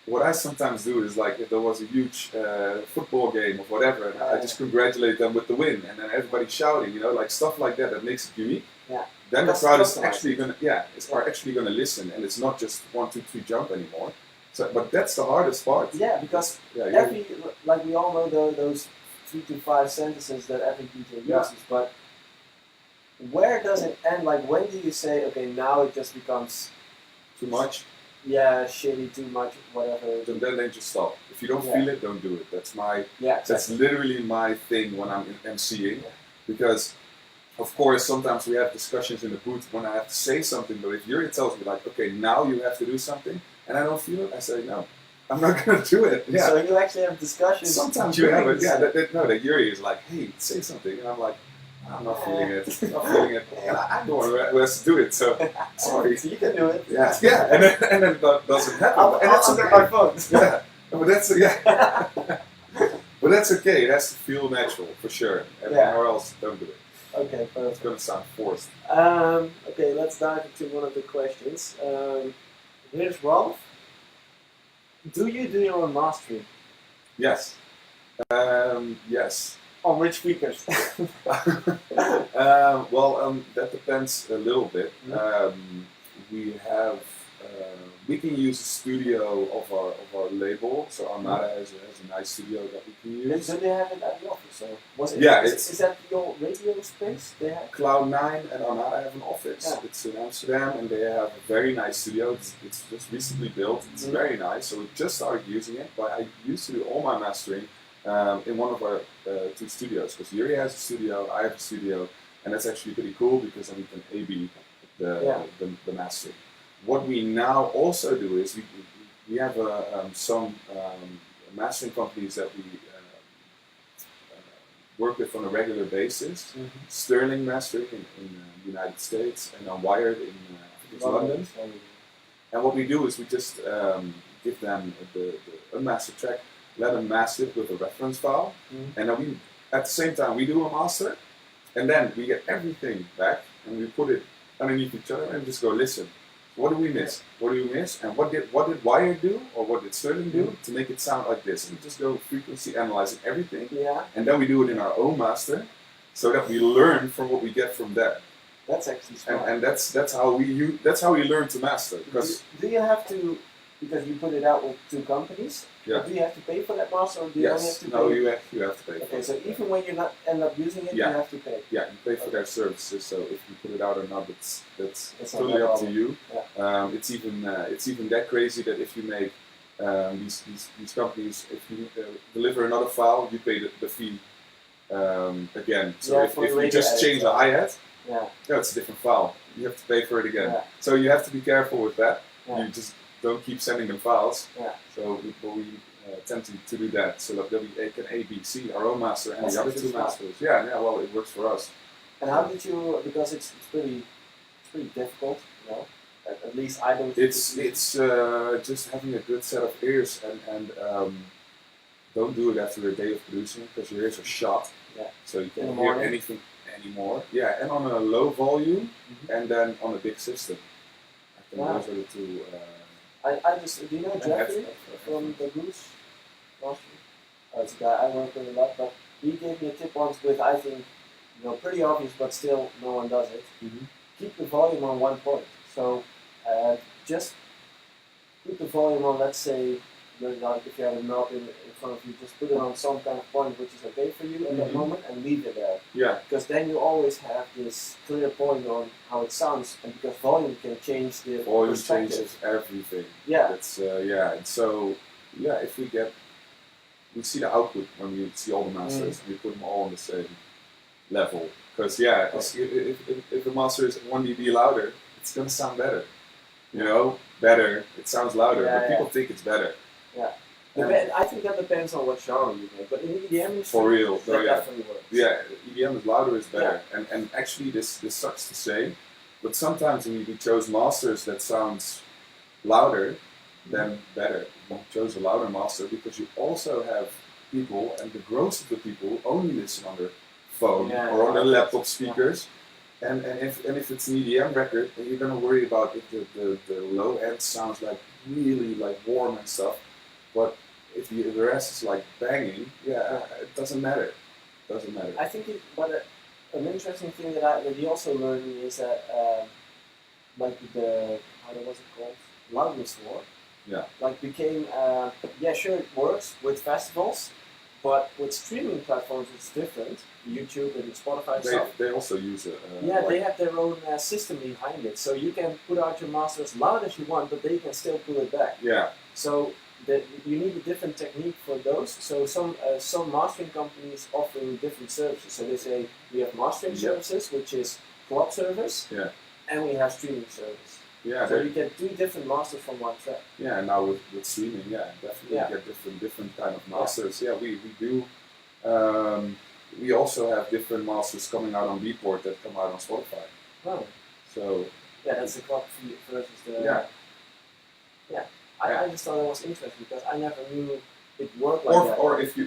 Speaker 2: what I sometimes do is like if there was a huge football game or whatever, and I just congratulate them with the win, and then everybody's shouting, like stuff like that makes it unique.
Speaker 1: Yeah.
Speaker 2: Then the crowd is actually gonna listen, and it's not just 1, 2, 3 jump anymore. So, but that's the hardest part.
Speaker 1: Yeah, because like we all know those 3 to 5 sentences that every DJ uses, but where does it end? Like when do you say, okay, now it just becomes
Speaker 2: too much?
Speaker 1: Yeah, shitty, too much, whatever.
Speaker 2: Then just stop. If you don't feel it, don't do it. That's that's literally my thing when I'm MCing, because of course sometimes we have discussions in the booth when I have to say something. But if Yuri tells me like, okay, now you have to do something, and I don't feel it, I say no, I'm not going to do it. Yeah.
Speaker 1: So you actually have discussions.
Speaker 2: Sometimes you have it. Yeah, that Yuri is like, hey, say something, and I'm like, I'm not feeling it. I'm not feeling it. And I'm the one who has to do it. So sorry.
Speaker 1: So you can do it.
Speaker 2: Yeah. And then that doesn't happen.
Speaker 1: And that's under my phone.
Speaker 2: Yeah. But that's okay. It has to feel natural for sure. Or else don't do it.
Speaker 1: Okay, perfect.
Speaker 2: It's gonna sound forced.
Speaker 1: Okay, let's dive into one of the questions. Here's Rolf. Do you do your own mastering?
Speaker 2: Yes. Yes.
Speaker 1: On which speakers?
Speaker 2: That depends a little bit. we have we can use a studio of our label. So Armada has a nice studio that we can use.
Speaker 1: So they have it at the office. So is that your radio space they have?
Speaker 2: Cloud9 and Armada have an office.
Speaker 1: Yeah.
Speaker 2: It's in Amsterdam, and they have a very nice studio. It's just recently built. It's very nice. So we just started using it. But I used to do all my mastering in one of our two studios. Because Yuri has a studio, I have a studio, and that's actually pretty cool because then we can A/B the mastering. What we now also do is we have some mastering companies that we work with on a regular basis. Sterling Mastering in the United States, and Wired in I think it's London. And what we do is we just give them the unmastered track, let them master it with a reference file, and then we at the same time we do a master, and then we get everything back and we put it underneath each other and just go listen. What do we miss? What do we miss? And what did Wired do, or what did Sterling do to make it sound like this? And we just go frequency analyzing everything, and then we do it in our own master, so that we learn from what we get from that.
Speaker 1: That's actually smart.
Speaker 2: And that's how we learn to master. Because
Speaker 1: do you have to, because you put it out with two companies?
Speaker 2: Yeah.
Speaker 1: Do you have to pay for that master, or do you only have to pay?
Speaker 2: No, you have to pay.
Speaker 1: Okay, so even when you not end up using it, you have to pay.
Speaker 2: Yeah, you pay for their services. So if you put it out or not, that's totally
Speaker 1: not
Speaker 2: up to you.
Speaker 1: Yeah.
Speaker 2: It's even that crazy that if you make these companies, if you deliver another file, you pay the fee again. So if you just change a hi-hat, it's a different file. You have to pay for it again.
Speaker 1: Yeah.
Speaker 2: So you have to be careful with that.
Speaker 1: Yeah.
Speaker 2: You just don't keep sending them files.
Speaker 1: Yeah.
Speaker 2: So we tend to do that, so that we can ABC our own master and the other two masters. Yeah, well, it works for us.
Speaker 1: And how did you? Because it's pretty difficult, you know. At least I don't.
Speaker 2: It's just having a good set of ears and don't do it after a day of producing because your ears are shot.
Speaker 1: Yeah.
Speaker 2: So you can't hear anything anymore. Yeah, and on a low volume and then on a big system. I think those are the two.
Speaker 1: I just, do you know Jeffrey from the Goose? It's a guy I work with a lot, but he gave me a tip once with, I think, pretty obvious, but still no one does it. Keep the volume on one point. So just put the volume on, let's say, if you have a knob in front of you, just put it on some kind of point which is okay for you at that moment and leave it there. Yeah. Because then you always have this clear point on how it sounds, and because volume can change the
Speaker 2: volume
Speaker 1: perspective.
Speaker 2: Changes everything.
Speaker 1: Yeah.
Speaker 2: That's and so if we see the output when we see all the masters and we put them all on the same level. Because if the master is 1 dB louder, it's gonna sound better. Better. It sounds louder, but people think it's better.
Speaker 1: Yeah. I think that depends on what genre you make, but in EDM,
Speaker 2: for real,
Speaker 1: that definitely works.
Speaker 2: Yeah, EDM is louder is better, and actually this sucks to say, but sometimes when we chose masters that sounds louder than better, we chose a louder master because you also have people, and the gross of the people only listen on their phone or on their laptop speakers. And if it's an EDM record, then you're gonna worry about if the low end sounds like really like warm and stuff, but if the rest is like banging, it doesn't matter. It doesn't matter.
Speaker 1: I think an interesting thing that you also learned is that like how was it called? Loudness war.
Speaker 2: Yeah.
Speaker 1: Like became sure it works with festivals, but with streaming platforms it's different. YouTube and Spotify stuff.
Speaker 2: They also use it.
Speaker 1: They have their own system behind it, so you can put out your master as loud as you want, but they can still pull it back.
Speaker 2: Yeah.
Speaker 1: So you need a different technique for those. So some mastering companies offering different services. So they say we have mastering services, which is clock service, and we have streaming service.
Speaker 2: Yeah.
Speaker 1: So you get 2 different masters from one track.
Speaker 2: Yeah, and now with streaming, definitely you get different kind of masters. Yeah, we do. We also have different masters coming out on Beatport that come out on Spotify.
Speaker 1: Oh.
Speaker 2: So.
Speaker 1: Yeah, that's the clock versus the. I just thought it was interesting because I never knew it worked like that.
Speaker 2: Or if you,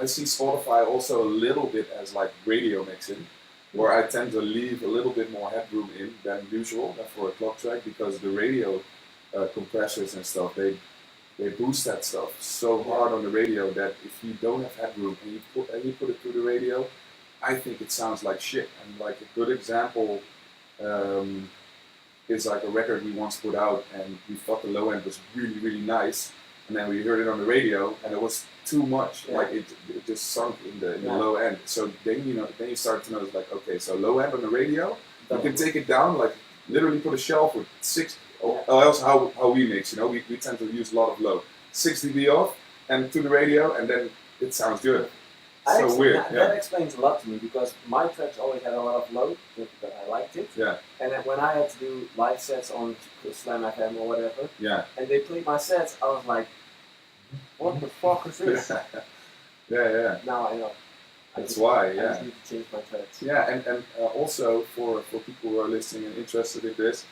Speaker 2: I see Spotify also a little bit as like radio mixing, where I tend to leave a little bit more headroom in than usual for a clock track because the radio compressors and stuff, they boost that stuff so hard on the radio that if you don't have headroom and you put it through the radio, I think it sounds like shit. And like a good example is like a record we once put out, and we thought the low end was really, really nice, and then we heard it on the radio, and it was too much.
Speaker 1: Yeah.
Speaker 2: Like it just sunk in the low end. So then you start to notice like, okay, so low end on the radio, you can take it down, like literally put a shelf with 6. Or else how we mix, we tend to use a lot of low, 6 dB off, and to the radio, and then it sounds good. So weird.
Speaker 1: That explains a lot to me, because my tracks always had a lot of low, but I liked it.
Speaker 2: Yeah.
Speaker 1: And then when I had to do live sets on Slam FM or whatever, and they played my sets, I was like, what the fuck is this?
Speaker 2: Yeah.
Speaker 1: Now I know.
Speaker 2: That's why,
Speaker 1: I just need to change my tracks.
Speaker 2: Yeah, and also for people who are listening and interested in this,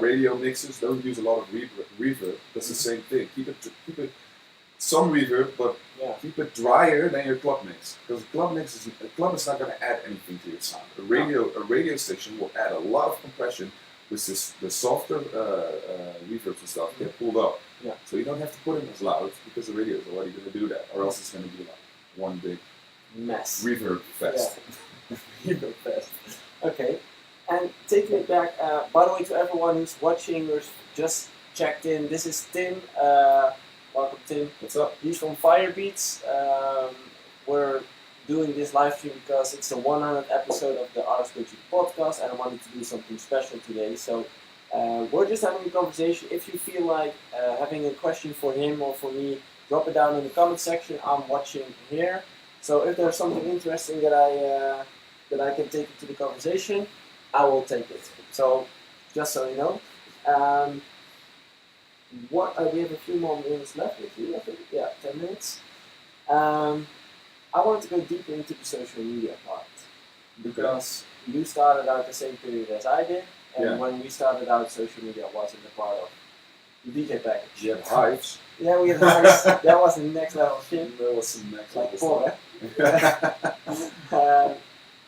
Speaker 2: radio mixes don't use a lot of reverb. That's the same thing. Keep it some reverb, but keep it drier than your club mix, because a club is not going to add anything to your sound. A radio station will add a lot of compression, with the softer reverbs and stuff get pulled up.
Speaker 1: Yeah.
Speaker 2: So you don't have to put them as loud, because the radio is already going to do that, or else it's going to be like one big
Speaker 1: mess.
Speaker 2: Reverb fest.
Speaker 1: Yeah. Reverb fest. Okay. And taking it back, by the way, to everyone who's watching or just checked in, this is Tim. Welcome, Tim.
Speaker 2: What's up?
Speaker 1: He's from Firebeatz. We're doing this live stream because it's the 100th episode of the Artist Coaching Podcast, and I wanted to do something special today. So we're just having a conversation. If you feel like having a question for him or for me, drop it down in the comment section. I'm watching here. So if there's something interesting that I can take into the conversation, I will take it. So just so you know, we have a few more minutes left with you. I think 10 minutes. I wanted to go deeper into the social media part, because you started out the same period as I did, and when we started out, social media wasn't a part of the DJ package.
Speaker 2: You had Hives.
Speaker 1: Yeah, we had Hives. That was the next level shit.
Speaker 2: That was some next level
Speaker 1: stuff.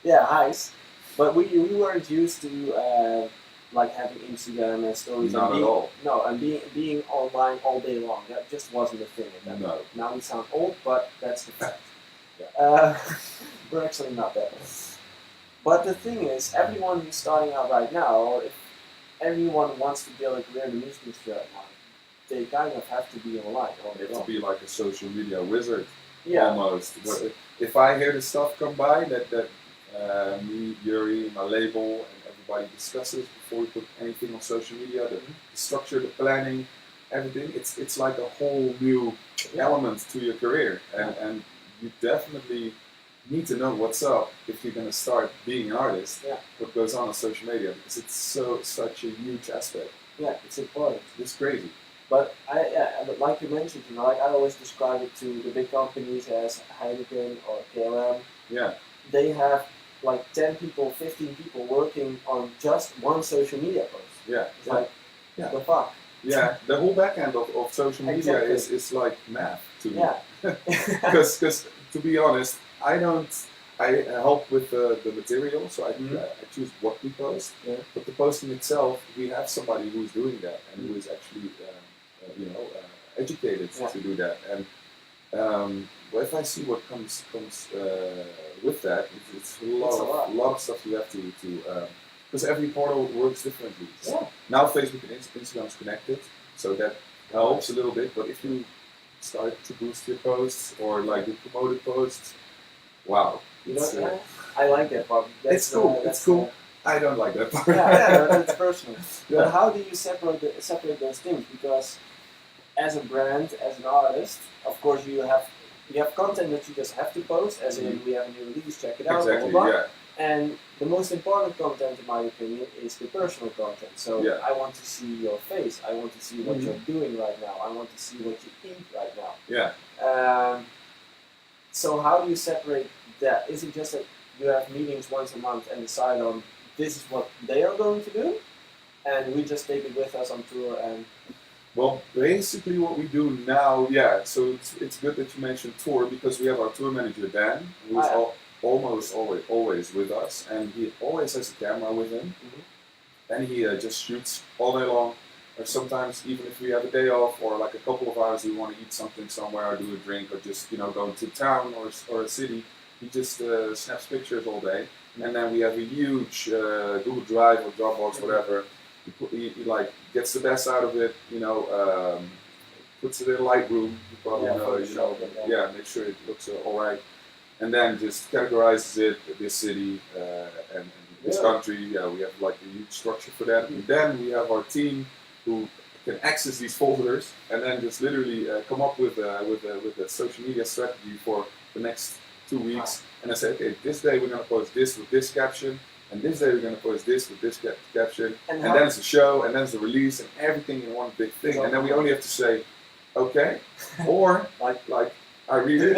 Speaker 2: Like
Speaker 1: Hives. But we weren't used to like having Instagram and stories.
Speaker 2: Not
Speaker 1: and
Speaker 2: at all.
Speaker 1: No, and being online all day long. That just wasn't a thing at that point. Now we sound old, but that's the fact. We're actually not that old. But the thing is, everyone who's starting out right now, or if everyone wants to build a career in the music industry right now, they kind of have to be online.
Speaker 2: They have to be like a social media wizard, almost.
Speaker 1: But
Speaker 2: if I hear the stuff come by that me, Yuri, my label, and everybody discusses before we put anything on social media, the structure, the planning, everything, it's like a whole new element to your career, and you definitely need to know what's up if you're going to start being an artist. What goes on social media, because it's such a huge aspect.
Speaker 1: Yeah, it's important.
Speaker 2: It's crazy.
Speaker 1: But but like you mentioned, like I always describe it to the big companies as Heineken or KLM.
Speaker 2: Yeah.
Speaker 1: They have like 10 people, 15 people working on just one social media post.
Speaker 2: Yeah.
Speaker 1: It's like, the fuck?
Speaker 2: Yeah, the whole back end of social media is like math to me. Because to be honest, I help with the material, so I choose what we post. Yeah. But the posting itself, we have somebody who's doing that and who is actually educated to do that. And well, if I see what comes with that, it's a lot of stuff you have to because every portal works differently. So now Facebook and Instagram is connected, so that helps a little bit. But if you start to boost your posts or like the promoted posts, wow.
Speaker 1: I like that part.
Speaker 2: It's cool. It's cool. I don't like that part.
Speaker 1: That's personal. But how do you separate those things? Because as a brand, as an artist, of course you have content that you just have to post, as in we have a new release, check it out,
Speaker 2: exactly,
Speaker 1: blah, blah, blah. And the most important content, in my opinion, is the personal content. So I want to see your face. I want to see what you're doing right now. I want to see what you eat right now.
Speaker 2: Yeah.
Speaker 1: So how do you separate that? Is it just that you have meetings once a month and decide on this is what they are going to do, and we just take it with us on tour? And
Speaker 2: well, basically what we do now, so it's good that you mentioned tour, because we have our tour manager Dan, who is almost always with us, and he always has a camera with him, and he just shoots all day long. Or sometimes even if we have a day off or like a couple of hours, we want to eat something somewhere or do a drink or just go to town or a city, he just snaps pictures all day. And then we have a huge Google Drive or Dropbox, whatever, He like gets the best out of it, puts it in Lightroom, you probably know, make sure it looks alright. And then just categorizes it, this city and this country. Yeah, we have like a huge structure for that. And then we have our team who can access these folders and then just literally come up with a social media strategy for the next 2 weeks. And I say, okay, this day we're going to post this with this caption, and this day we're going to post this with this caption, and then it's a show, and then it's a release, and everything in one big thing. And then we only have to say, okay, or like I read it,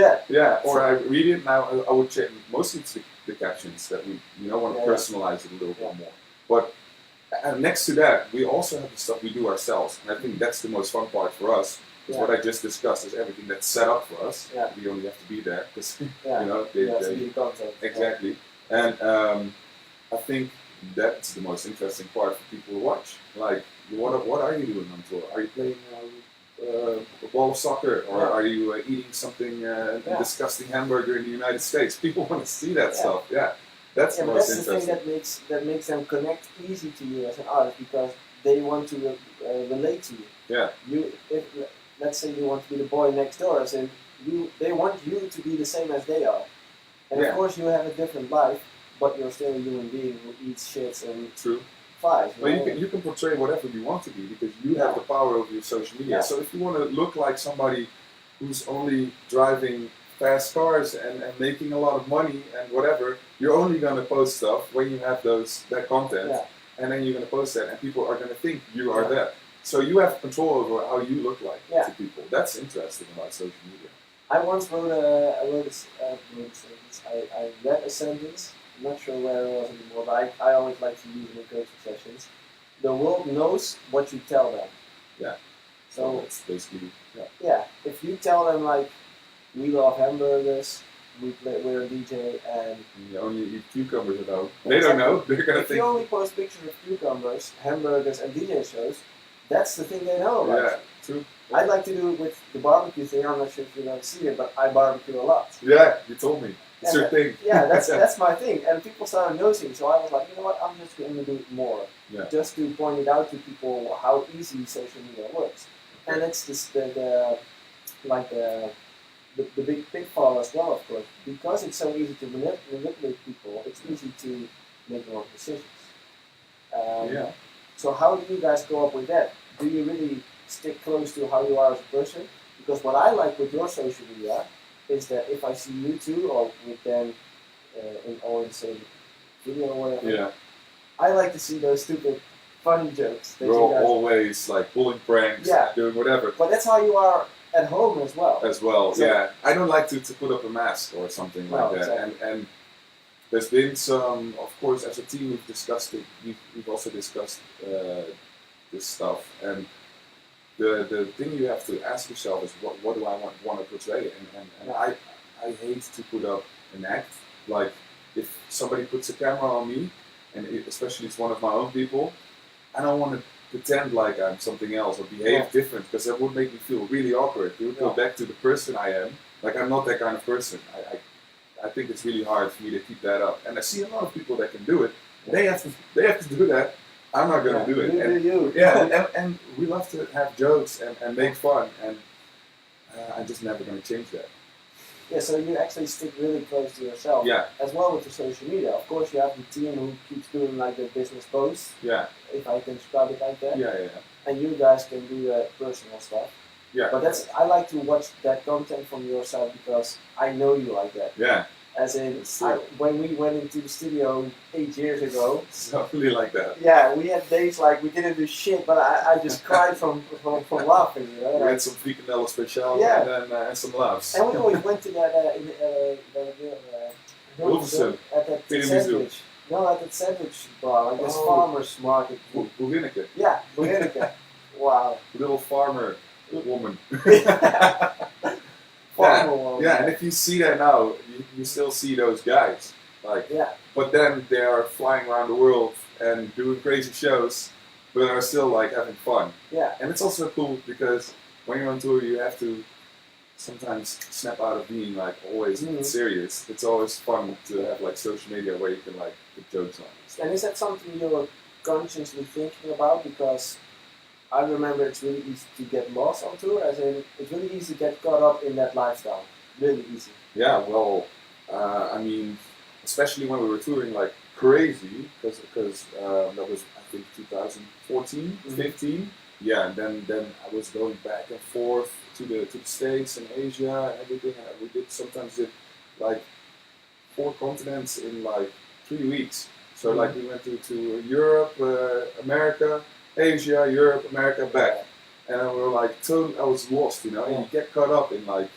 Speaker 2: or I read it. Now I would check mostly it's the captions that we want to personalize it a little bit more. But next to that, we also have the stuff we do ourselves, and I think that's the most fun part for us. Because what I just discussed is everything that's set up for us. Yeah. We only have to be there because they
Speaker 1: content.
Speaker 2: Exactly, and I think that's the most interesting part for people to watch. Like, what are you doing on tour? Are you playing a ball of soccer, or are you eating something a disgusting hamburger in the United States? People want to see that stuff. Yeah, that's the most interesting.
Speaker 1: That's the thing that makes them connect easy to you as an artist, because they want to relate to you.
Speaker 2: Yeah.
Speaker 1: Let's say you want to be the boy next door, and they want you to be the same as they are. And of course you have a different life, but you're still a human being who eats shits and flies.
Speaker 2: Well, you can portray whatever you want to be, because you have the power over your social media. So if you want to look like somebody who's only driving fast cars and making a lot of money and whatever, you're only going to post stuff when you have that content, and then you're going to post that, and people are going to think you are that. So you have control over how you look like to people. That's interesting about social media.
Speaker 1: I once wrote I read a sentence. I'm not sure where it was anymore, but I always like to use it in coaching sessions. The world knows what you tell them.
Speaker 2: Yeah.
Speaker 1: So
Speaker 2: it's basically
Speaker 1: if you tell them like, we love hamburgers, we're a DJ, and
Speaker 2: you only eat cucumbers at home. They don't know. They're gonna think.
Speaker 1: If you only post pictures of cucumbers, hamburgers, and DJ shows, that's the thing they know about.
Speaker 2: Yeah, true.
Speaker 1: I'd like to do it with the barbecue thing. I'm not sure if you're going to see it, but I barbecue a lot.
Speaker 2: Yeah, you told me. It's your thing.
Speaker 1: Yeah, that's my thing. And people started noticing, so I was like, you know what, I'm just going to do it more. Yeah. Just to point it out to people how easy social media works. And it's this, the big pitfall as well, of course. Because it's so easy to manipulate people, it's easy to make wrong decisions. So how do you guys go up with that? Do you really stick close to how you are as a person? Because what I like with your social media is that if I see you two, or with them in the same video or whatever, I like to see those stupid, funny jokes. That
Speaker 2: We're always like pulling pranks, doing whatever.
Speaker 1: But that's how you are at home as well.
Speaker 2: So, I don't like to put up a mask or something like that.
Speaker 1: Exactly.
Speaker 2: And there's been some, of course, as a team we've discussed it. We've also discussed this stuff, and the thing you have to ask yourself is what do I want to portray? And I hate to put up an act. Like, if somebody puts a camera on me, and especially it's one of my own people, I don't want to pretend like I'm something else or behave different, because that would make me feel really awkward. It would go back to the person I am. Like, I'm not that kind of person. I think it's really hard for me to keep that up. And I see a lot of people that can do it. They have to do that. I'm not going to do it. And we love to have jokes and make fun. And I'm just never going to change that.
Speaker 1: Yeah, so you actually stick really close to yourself.
Speaker 2: Yeah.
Speaker 1: As well with the social media. Of course, you have the team who keeps doing like the business posts.
Speaker 2: Yeah.
Speaker 1: If I can describe it like that.
Speaker 2: Yeah.
Speaker 1: And you guys can do the personal stuff.
Speaker 2: Yeah.
Speaker 1: But I like to watch that content from your side, because I know you like that.
Speaker 2: Yeah.
Speaker 1: As in, when we went into the studio 8 years ago.
Speaker 2: Something like that.
Speaker 1: Yeah, we had days like we didn't do shit, but I just cried from laughing. You know?
Speaker 2: We had some frikandellen special and some laughs.
Speaker 1: And we always went to that at that sandwich. No, at that sandwich bar, like this farmer's market.
Speaker 2: Boeginneke.
Speaker 1: Yeah, Boeginneke. Wow.
Speaker 2: Little farmer woman.
Speaker 1: Yeah,
Speaker 2: and if you see that now, you still see those guys. But then they are flying around the world and doing crazy shows, but are still like having fun.
Speaker 1: Yeah.
Speaker 2: And it's also cool because when you're on tour, you have to sometimes snap out of being like always serious. It's always fun to have like social media where you can like put jokes on.
Speaker 1: And is that something you're consciously thinking about? Because I remember it's really easy to get lost on tour, as in it's really easy to get caught up in that lifestyle. Really easy.
Speaker 2: Yeah, well, I mean, especially when we were touring like crazy, because that was I think 2014, 15. Yeah, and then I was going back and forth to the States and Asia and everything. And we sometimes did like 4 continents in like 3 weeks. So like we went to Europe, America, Asia, Europe, America, back, and we were like I was lost, you know. And you get caught up in like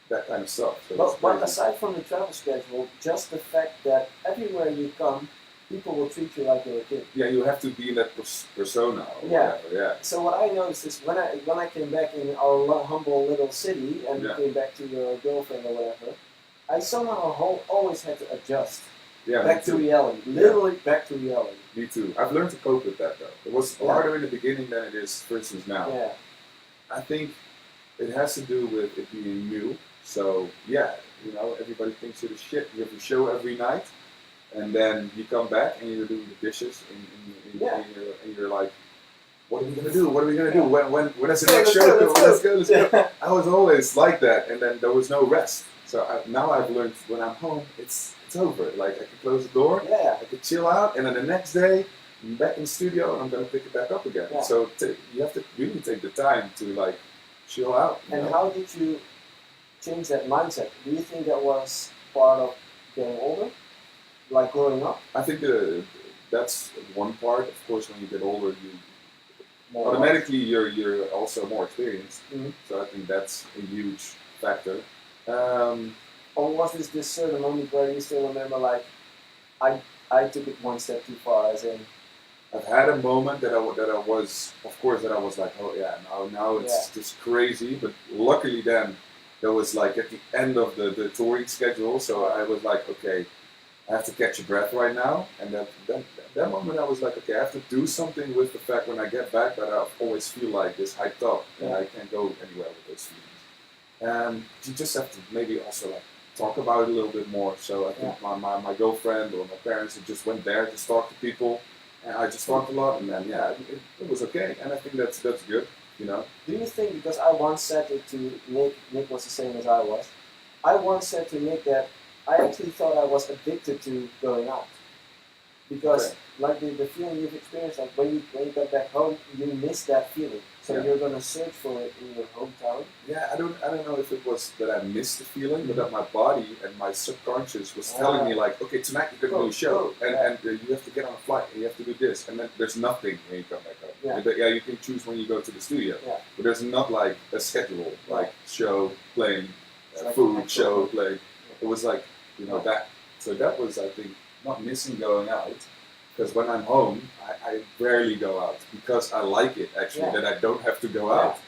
Speaker 2: that kind of stuff. So
Speaker 1: but aside from the travel schedule, just the fact that everywhere you come, people will treat you like you're a kid.
Speaker 2: Yeah, you have to be in that persona. Or
Speaker 1: Yeah.
Speaker 2: whatever, yeah.
Speaker 1: So what I noticed is when I came back in our humble little city and came back to your girlfriend or whatever, I somehow always had to adjust.
Speaker 2: Yeah,
Speaker 1: back to reality. Literally back to reality.
Speaker 2: Me too. I've learned to cope with that though. It was harder in the beginning than it is, for instance, now.
Speaker 1: Yeah.
Speaker 2: I think it has to do with it being new. So yeah, you know, everybody thinks you're the shit. You have a show every night, and then you come back and you're doing the dishes, and you're like, what are we gonna do? What are we gonna do? When is the next show? Let's go. I was always like that, and then there was no rest. So now I've learned when I'm home, it's over. Like I can close the door, I can chill out, and then the next day I'm back in the studio and I'm gonna pick it back up again.
Speaker 1: Yeah.
Speaker 2: So you have to really take the time to like chill out.
Speaker 1: And how did you change that mindset? Do you think that was part of getting older, like growing up?
Speaker 2: I think that's one part. Of course, when you get older, you
Speaker 1: More
Speaker 2: automatically you're also more experienced.
Speaker 1: Mm-hmm.
Speaker 2: So I think that's a huge factor.
Speaker 1: Or was this certain moment where you still remember, like, I took it one step too far, as in?
Speaker 2: I've had a moment that I was, of course, that I was like, oh yeah, now it's just crazy. But luckily then, that was like at the end of the touring schedule, so I was like, okay, I have to catch a breath right now. And that moment I was like, okay, I have to do something with the fact when I get back that I always feel like this hyped up and I can't go anywhere with those feelings. You just have to maybe also like talk about it a little bit more. So I think my girlfriend or my parents just went there, just talked to people, and I just talked a lot, and then it was okay. And I think that's good, you know.
Speaker 1: Do you think, because I once said it to Nick was the same as I was, I once said to Nick that I actually thought I was addicted to going out. Because like the feeling you've experienced, like when you got back home, you miss that feeling. So you're gonna search for it in your hometown.
Speaker 2: Yeah, I don't know if it was that I missed the feeling, but that my body and my subconscious was telling me like, okay, tonight you're gonna do a show, and you have to get on a flight, and you have to do this, and then there's nothing when you come back home. Yeah, you can choose when you go to the studio, but there's not like a schedule, like show, playing, food, show, play. It was like, you know, that. So that was, I think, not missing going out. Because when I'm home, I rarely go out because I like it actually that I don't have to go out.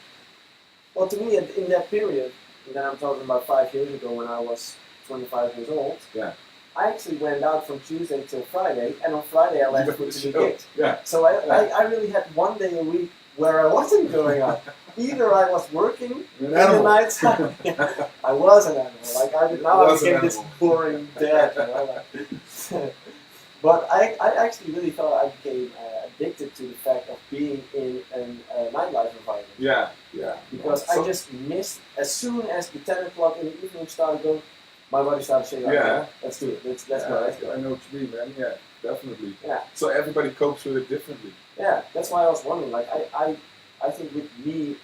Speaker 1: Well, to me, in that period, and then I'm talking about 5 years ago when I was 25 years old.
Speaker 2: Yeah.
Speaker 1: I actually went out from Tuesday till Friday, and on Friday I left to the gig.
Speaker 2: Yeah.
Speaker 1: So I really had one day a week where I wasn't going out. Either I was working in the night time. I was an animal. Like I became this boring dad. You know, like, but I actually really thought I became addicted to the fact of being in a nightlife environment.
Speaker 2: Yeah.
Speaker 1: Because I just missed, as soon as the 10 o'clock in the evening started going, my body started shaking.
Speaker 2: Yeah.
Speaker 1: Let's do it. Let's go.
Speaker 2: I know what you mean, man. Yeah, definitely.
Speaker 1: Yeah.
Speaker 2: So everybody copes with it differently.
Speaker 1: Yeah, that's why I was wondering. Like I think with me,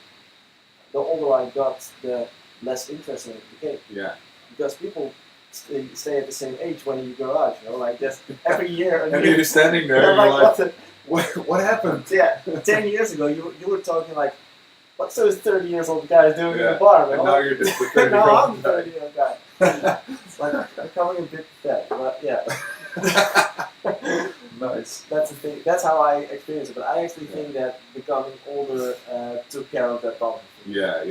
Speaker 1: the older I got, the less interesting it became.
Speaker 2: Yeah.
Speaker 1: Because people stay at the same age when you go out, you know, like just every year.
Speaker 2: And you're standing there,
Speaker 1: you're
Speaker 2: like what happened?
Speaker 1: Yeah, 10 years ago you were talking like, what's those 30 years old guys doing in the bar?
Speaker 2: And now you're just the 30
Speaker 1: now I'm the 30 year old guy. It's like becoming a bit fat, but yeah.
Speaker 2: Nice.
Speaker 1: That's the thing. That's how I experience it. But I actually think that becoming older took care of that problem.
Speaker 2: Yeah.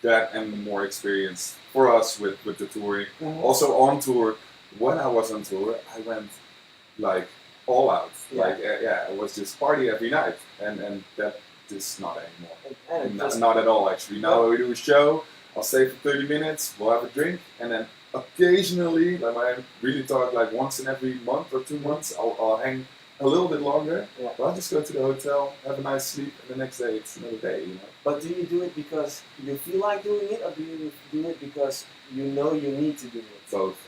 Speaker 2: That and more experience for us with the touring. Mm-hmm. Also on tour, when I was on tour, I went like all out.
Speaker 1: Yeah.
Speaker 2: Like it was just party every night, and that is not anymore. Not at all actually. Now we do a show. I'll stay for 30 minutes. We'll have a drink, and then occasionally, like I really talk like once in every month or 2 months, I'll hang a little bit longer.
Speaker 1: Yeah.
Speaker 2: But I'll just go to the hotel, have a nice sleep, and the next day it's another day.
Speaker 1: But do you do it because you feel like doing it, or do you do it because you know you need to do it?
Speaker 2: Both.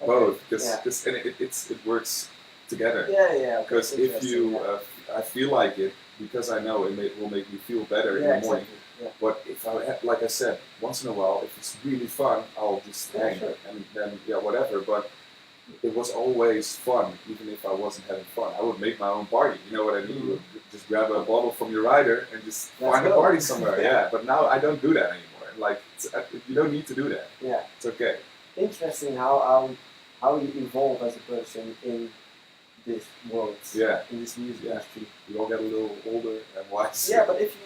Speaker 1: Okay.
Speaker 2: Both, because and it works together.
Speaker 1: Yeah.
Speaker 2: Because if you, I feel like it because I know will make me feel better in the morning.
Speaker 1: Exactly. Yeah.
Speaker 2: But if like I said, once in a while, if it's really fun, I'll just hang and then whatever. But it was always fun, even if I wasn't having fun. I would make my own party. You know what I mean? Just grab a bottle from your rider and just find a party somewhere. Yeah. But now I don't do that anymore. Like you don't need to do that.
Speaker 1: Yeah.
Speaker 2: It's okay.
Speaker 1: Interesting how you evolve as a person in this world.
Speaker 2: Yeah.
Speaker 1: In this music industry.
Speaker 2: We all get a little older and wiser.
Speaker 1: Yeah, but if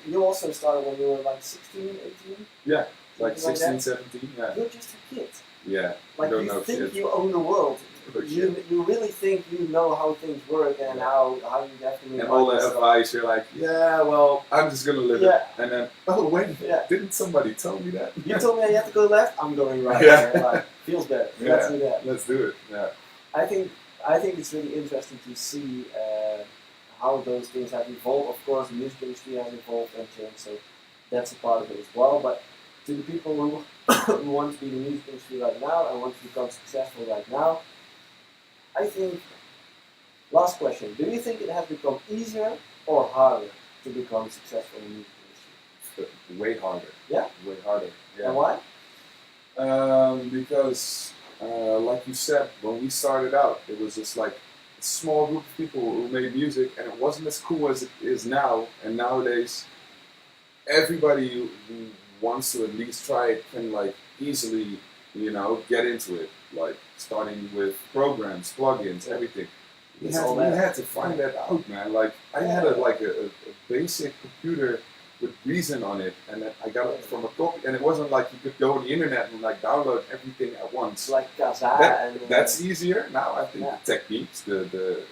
Speaker 1: you also started when you were like 16, 18?
Speaker 2: Yeah. Like 16,
Speaker 1: like
Speaker 2: 17. Yeah.
Speaker 1: You're just a kid.
Speaker 2: Yeah.
Speaker 1: Like you think you own the world. You really think you know how things work and how you definitely.
Speaker 2: And all the advice, you're like, yeah, well, I'm just gonna live it. And then, oh wait, didn't somebody tell me that?
Speaker 1: You told me I have to go left. I'm going right. Like, feels better. Let's do that.
Speaker 2: Let's do it. Yeah.
Speaker 1: I think it's really interesting to see how those things have evolved. Of course, the music industry has evolved and changed, so that's a part of it as well. But to the people who want to be in the music industry right now and want to become successful right now, I think, last question, do you think it has become easier or harder to become successful in the music industry?
Speaker 2: Way harder.
Speaker 1: Yeah?
Speaker 2: Way harder. Yeah.
Speaker 1: And why?
Speaker 2: Because, like you said, when we started out, it was just like a small group of people who made music, and it wasn't as cool as it is now. And nowadays, everybody who wants to at least try it can like easily, get into it. Like starting with programs, plugins, everything. We had to find that out, man. Like I had a basic computer with Reason on it, and then I got it from a copy. And it wasn't like you could go on the internet and like download everything at once.
Speaker 1: Like Kazaa.
Speaker 2: That's easier now. I think the techniques, the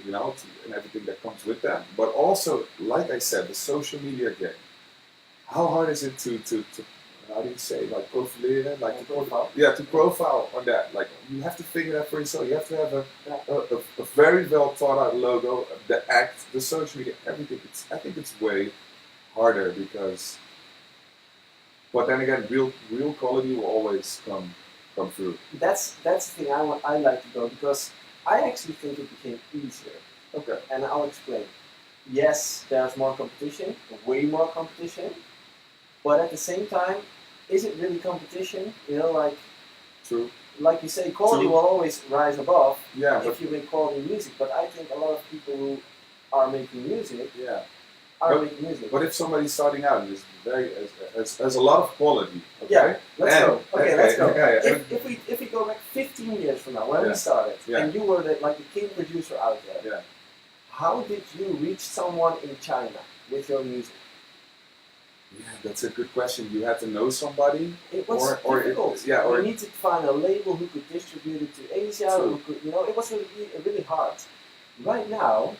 Speaker 2: and everything that comes with that. But also, like I said, the social media game. How hard is it to how do you say, like profileren, like
Speaker 1: profile?
Speaker 2: Yeah, to profile on that. Like you have to figure that for yourself. You have to have a very well thought out logo, the act, the social media, everything. I think it's way harder because. But then again, real quality will always come through.
Speaker 1: That's the thing I like to go because I actually think it became easier.
Speaker 2: Okay.
Speaker 1: And I'll explain. Yes, there's more competition, way more competition. But at the same time, is it really competition? Like.
Speaker 2: True.
Speaker 1: Like you say, quality will always rise above if you make quality music. But I think a lot of people who are making music making music.
Speaker 2: But if somebody's starting out and is has a lot of quality,
Speaker 1: let's go. Let's go.
Speaker 2: Okay.
Speaker 1: If we go back 15 years from now, when we started, and you were the king producer out there, how did you reach someone in China with your music?
Speaker 2: Yeah, that's a good question. You had to know somebody,
Speaker 1: it was difficult. You need to find a label who could distribute it to Asia. Who could, it was really hard. Right now,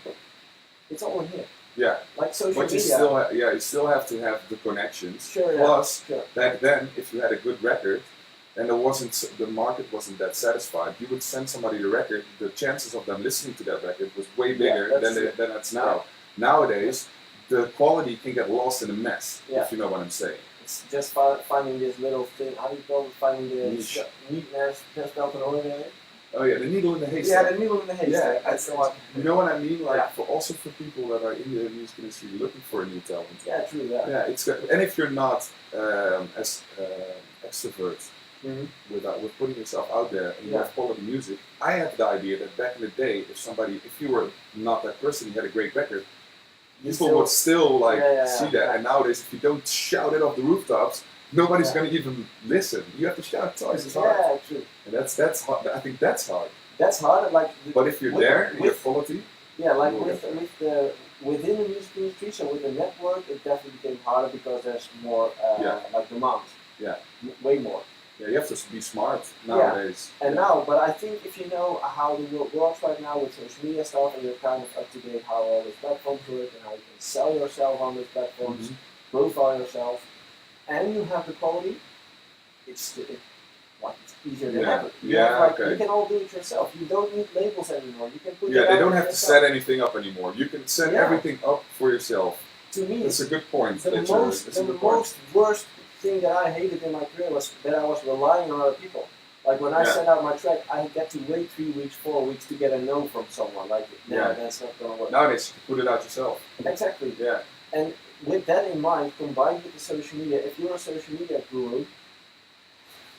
Speaker 1: it's all in here.
Speaker 2: Yeah,
Speaker 1: like social
Speaker 2: but
Speaker 1: media.
Speaker 2: You still have to have the connections.
Speaker 1: Sure.
Speaker 2: Plus, back then, if you had a good record, and the market wasn't that satisfied, you would send somebody the record. The chances of them listening to that record was way bigger than it's now. Nowadays. The quality can get lost in a mess, if you know what I'm saying.
Speaker 1: It's just finding this little thing, how do you call it, finding the neat nest on holiday.
Speaker 2: Oh yeah, the needle in the haystack.
Speaker 1: Yeah, the needle in the haystack.
Speaker 2: Yeah, that's what. You know what I mean? Like also for people that are in the music industry looking for a new talent.
Speaker 1: Yeah, true. Yeah,
Speaker 2: it's good. And if you're not as extrovert with putting yourself out there and you have quality music, I had the idea that back in the day, if you were not that person, you had a great record. People would still see that, and nowadays if you don't shout it off the rooftops, nobody's going to even listen. You have to shout twice as hard.
Speaker 1: Yeah, true.
Speaker 2: And that's hard. I think that's hard.
Speaker 1: That's hard.
Speaker 2: But if you're there, with quality.
Speaker 1: Yeah, like within the music industry, so with the network, it definitely became harder because there's more demand.
Speaker 2: Yeah.
Speaker 1: Way more.
Speaker 2: Yeah, you have to be smart nowadays.
Speaker 1: And now, but I think if you know how the world works right now with social media stuff, and you're kind of up to date how all these platforms work and how you can sell yourself on those platforms, profile yourself, and you have the quality, it's easier than
Speaker 2: Yeah.
Speaker 1: ever. You can all do it yourself. You don't need labels anymore. You can put it
Speaker 2: Yeah, they
Speaker 1: out
Speaker 2: don't
Speaker 1: there
Speaker 2: have to
Speaker 1: yourself.
Speaker 2: set anything up anymore. You can set
Speaker 1: Yeah.
Speaker 2: everything up for yourself.
Speaker 1: To me,
Speaker 2: That's a good point.
Speaker 1: the most worst thing that I hated in my career was that I was relying on other people. Like when I sent out my track, I get to wait 3 weeks, 4 weeks to get a no from someone. Like, no, that's not gonna work.
Speaker 2: Nowadays, you can put it out yourself.
Speaker 1: Exactly.
Speaker 2: Yeah.
Speaker 1: And with that in mind, combined with the social media, if you're a social media guru,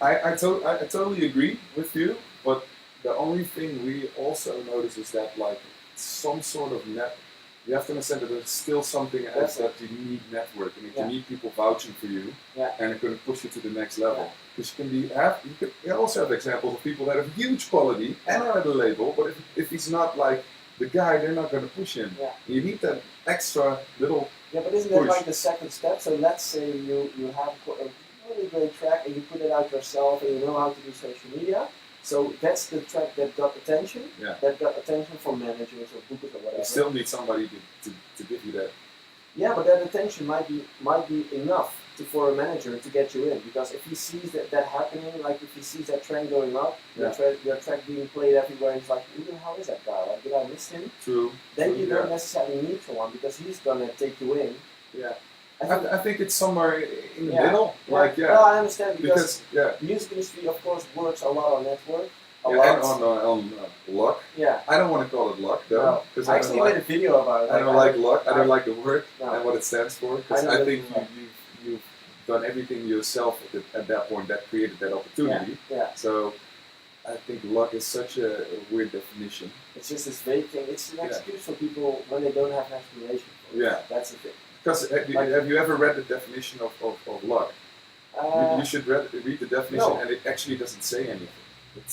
Speaker 2: I totally agree with you, but the only thing we also notice is that like some sort of you have to understand that there's still something else that you need networking. You need people vouching for you, and it's going to push you to the next level. Because you also have examples of people that have huge quality and are at a label, but if he's not like the guy, they're not going to push him.
Speaker 1: Yeah.
Speaker 2: You need that extra little.
Speaker 1: Yeah, but isn't that like the second step? So let's say you have a really great track and you put it out yourself and you know how to do social media. So that's the track that got attention.
Speaker 2: Yeah.
Speaker 1: That got attention from managers or bookers or whatever.
Speaker 2: You still need somebody to give you that.
Speaker 1: Yeah, but that attention might be enough for a manager to get you in, because if he sees that happening, like if he sees that trend going up, your track being played everywhere, and he's like, who the hell is that guy? Like, did I miss him?
Speaker 2: True.
Speaker 1: Then you don't necessarily need someone because he's gonna take you in.
Speaker 2: Yeah. I think it's somewhere in the middle.
Speaker 1: Yeah.
Speaker 2: Like,
Speaker 1: Well, I understand because
Speaker 2: the
Speaker 1: music industry, of course, works a lot on network.
Speaker 2: And on luck.
Speaker 1: Yeah.
Speaker 2: I don't want to call it luck though, because
Speaker 1: I actually made a video about it.
Speaker 2: I don't like luck. I don't like the word and what it stands for. Because I think you've done everything yourself at that point that created that opportunity.
Speaker 1: Yeah.
Speaker 2: So I think luck is such a weird definition.
Speaker 1: It's just this vague thing. It's an excuse for people when they don't have an explanation for it.
Speaker 2: Yeah.
Speaker 1: That's the thing.
Speaker 2: Because have you ever read the definition of luck? You should read the definition, and it actually doesn't say anything.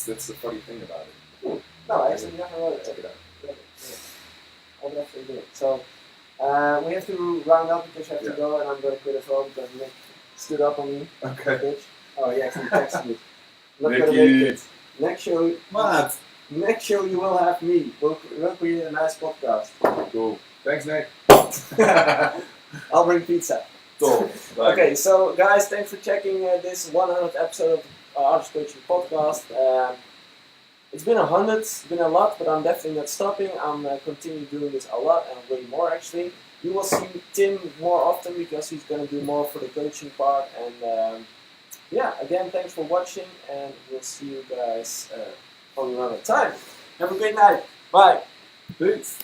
Speaker 2: That's the funny thing about it.
Speaker 1: No, I actually never read it.
Speaker 2: Check it out.
Speaker 1: I would actually do it. So we have to round up because I have to go, and I'm going to quit as well because Nick stood up on me.
Speaker 2: Okay.
Speaker 1: Bitch. Oh, he actually texted me. Look at
Speaker 2: Nicky.
Speaker 1: it. Next show.
Speaker 2: What?
Speaker 1: Next show you will have me. We'll create a nice podcast.
Speaker 2: Cool. Thanks, Nick.
Speaker 1: I'll bring pizza.
Speaker 2: Cool.
Speaker 1: Okay, so guys, thanks for checking this 100th episode of Artist Coaching Podcast. It's been 100, it's been a lot, but I'm definitely not stopping. I'm continuing doing this a lot and way more actually. You will see Tim more often because he's going to do more for the coaching part. And again, thanks for watching, and we'll see you guys on another time. Have a great night. Bye.
Speaker 2: Peace.